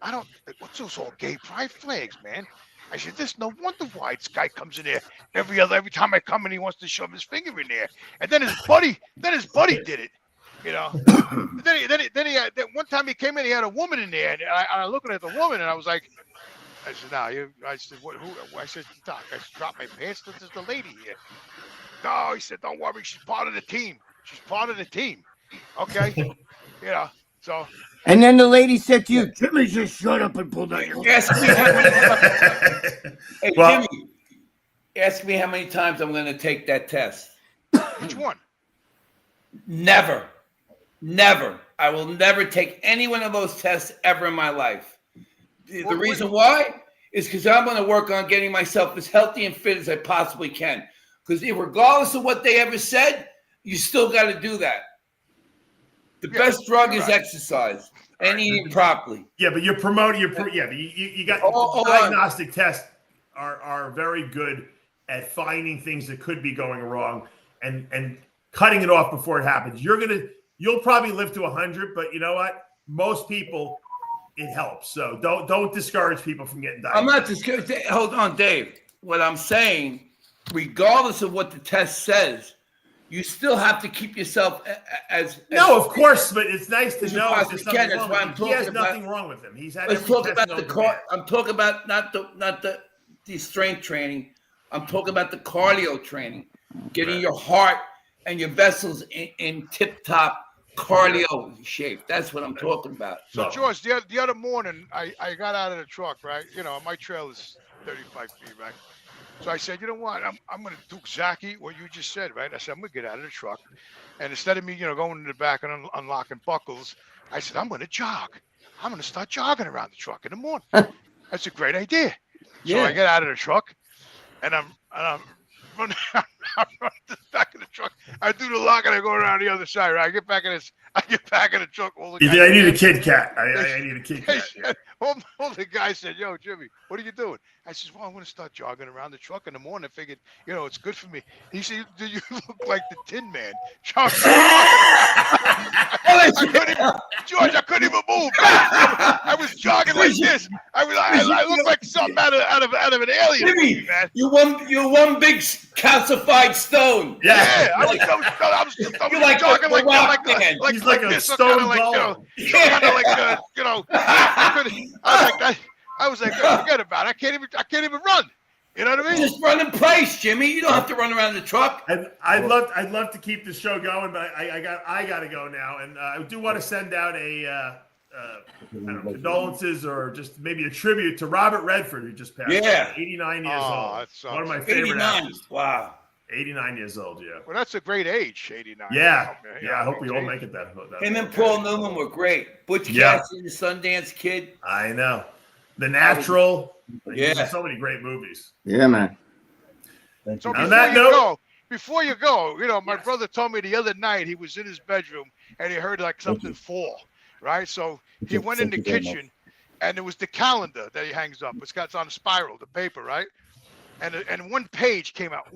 I don't. What's those all gay pride flags, man? I said, there's no wonder why this guy comes in there every time I come in, he wants to shove his finger in there. And then his buddy did it, you know. then he had one time he came in, he had a woman in there, and I looking at the woman, and I was like, I said, I said, what? Who? I said, Doc, I dropped my pants. There's the lady here. No, he said, don't worry, she's part of the team. She's part of the team. Okay, you know. So. And then the lady said to you, Jimmy, just shut up and pull down your Ask me how many Hey, Jimmy, ask me how many times I'm going to take that test. Which one? Never. Never. I will never take any one of those tests ever in my life. The reason why is because I'm going to work on getting myself as healthy and fit as I possibly can. Because regardless of what they ever said, you still got to do that. The best drug is exercise and eating properly. Yeah, but you're promoting. You got diagnostic tests are very good at finding things that could be going wrong and cutting it off before it happens. You'll probably live to 100, but you know what? Most people, it helps. So don't discourage people from getting diagnosed. I'm not discouraged. Hold on, Dave. What I'm saying, regardless of what the test says, you still have to keep yourself as no, of course, but it's nice to know that's why I'm talking he has about, nothing wrong with him. He's had. Let's talk about the I'm talking about not the strength training. I'm talking about the cardio training, getting your heart and your vessels in tip-top cardio shape. That's what I'm talking about. So George, the other morning, I got out of the truck, right? You know, my trail is 35 feet, right? So I said, you know what? I'm going to do exactly what you just said, right? I said, I'm going to get out of the truck. And instead of me, going in the back and unlocking buckles, I said, I'm going to jog. I'm going to start jogging around the truck in the morning. That's a great idea. So I get out of the truck, and I'm running the back of the truck. I do the lock, and I go around the other side, right? I get back in the truck. I need a Kit Kat. I need a Kit Kat. Yeah. All the guy said, yo, Jimmy, what are you doing? I said, well, I'm going to start jogging around the truck in the morning. I figured, it's good for me. He said, do you look like the Tin Man? George, I couldn't even move. I was jogging like this. I looked like something out of an alien movie, man. You're one big calcified stone. Yeah. I was jogging like a stone ball. I was like, forget about it. I can't even run. You know what I mean? Just run in place, Jimmy. You don't have to run around the truck. I'd love to keep the show going, but I got to go now. And I do want to send out a condolences or just maybe a tribute to Robert Redford, who just passed. Yeah, 89 years old. That's one of my favorite actors. Wow. 89 years old, yeah. Well, that's a great age, 89. Yeah, I hope we all make it that. Him and Paul Newman were great. Butch Cassidy, the Sundance Kid. I know. The Natural. Yeah. So many great movies. Yeah, man. So before you go, my brother told me the other night he was in his bedroom and he heard like something fall, right? So he went in the kitchen and it was the calendar that he hangs up. It's on a spiral, the paper, right? And one page came out,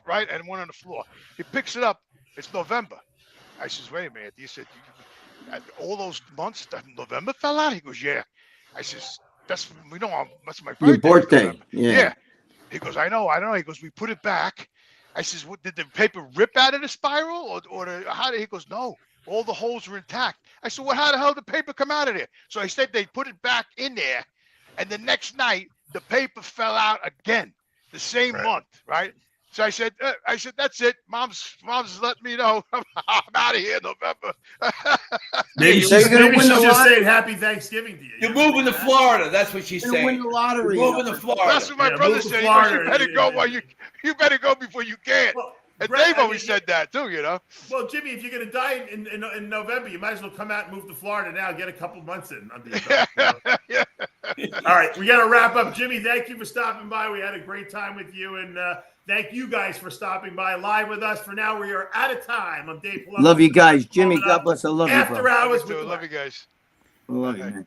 right? And one on the floor. He picks it up. It's November. I says, wait a minute. He said, all those months, November fell out? He goes, yeah. I says, that's my birthday. Your birthday. Yeah. He goes, I know. He goes, we put it back. I says, what, did the paper rip out of the spiral? He goes, no. All the holes were intact. I said, well, how the hell did the paper come out of there? So he said they put it back in there. And the next night, the paper fell out again, the same month, right? So I said, that's it. Mom's letting me know I'm out of here in November. Maybe she's just saying happy Thanksgiving to you. You're moving to Florida. That's what she's saying. Win the lottery. You're moving to Florida. That's what my brother said. He goes, you better go while you better go before you can. Well, and Brett, Dave always said that too, Well, Jimmy, if you're going to die in November, you might as well come out and move to Florida now. Get a couple months in under your belt. Yeah. All right, we got to wrap up. Jimmy, thank you for stopping by. We had a great time with you, and thank you guys for stopping by live with us. For now, we are out of time. I'm Dave Palumbo. Love you guys. Jimmy, God bless. I love you, After bro. hours. Love you guys. I love you, man.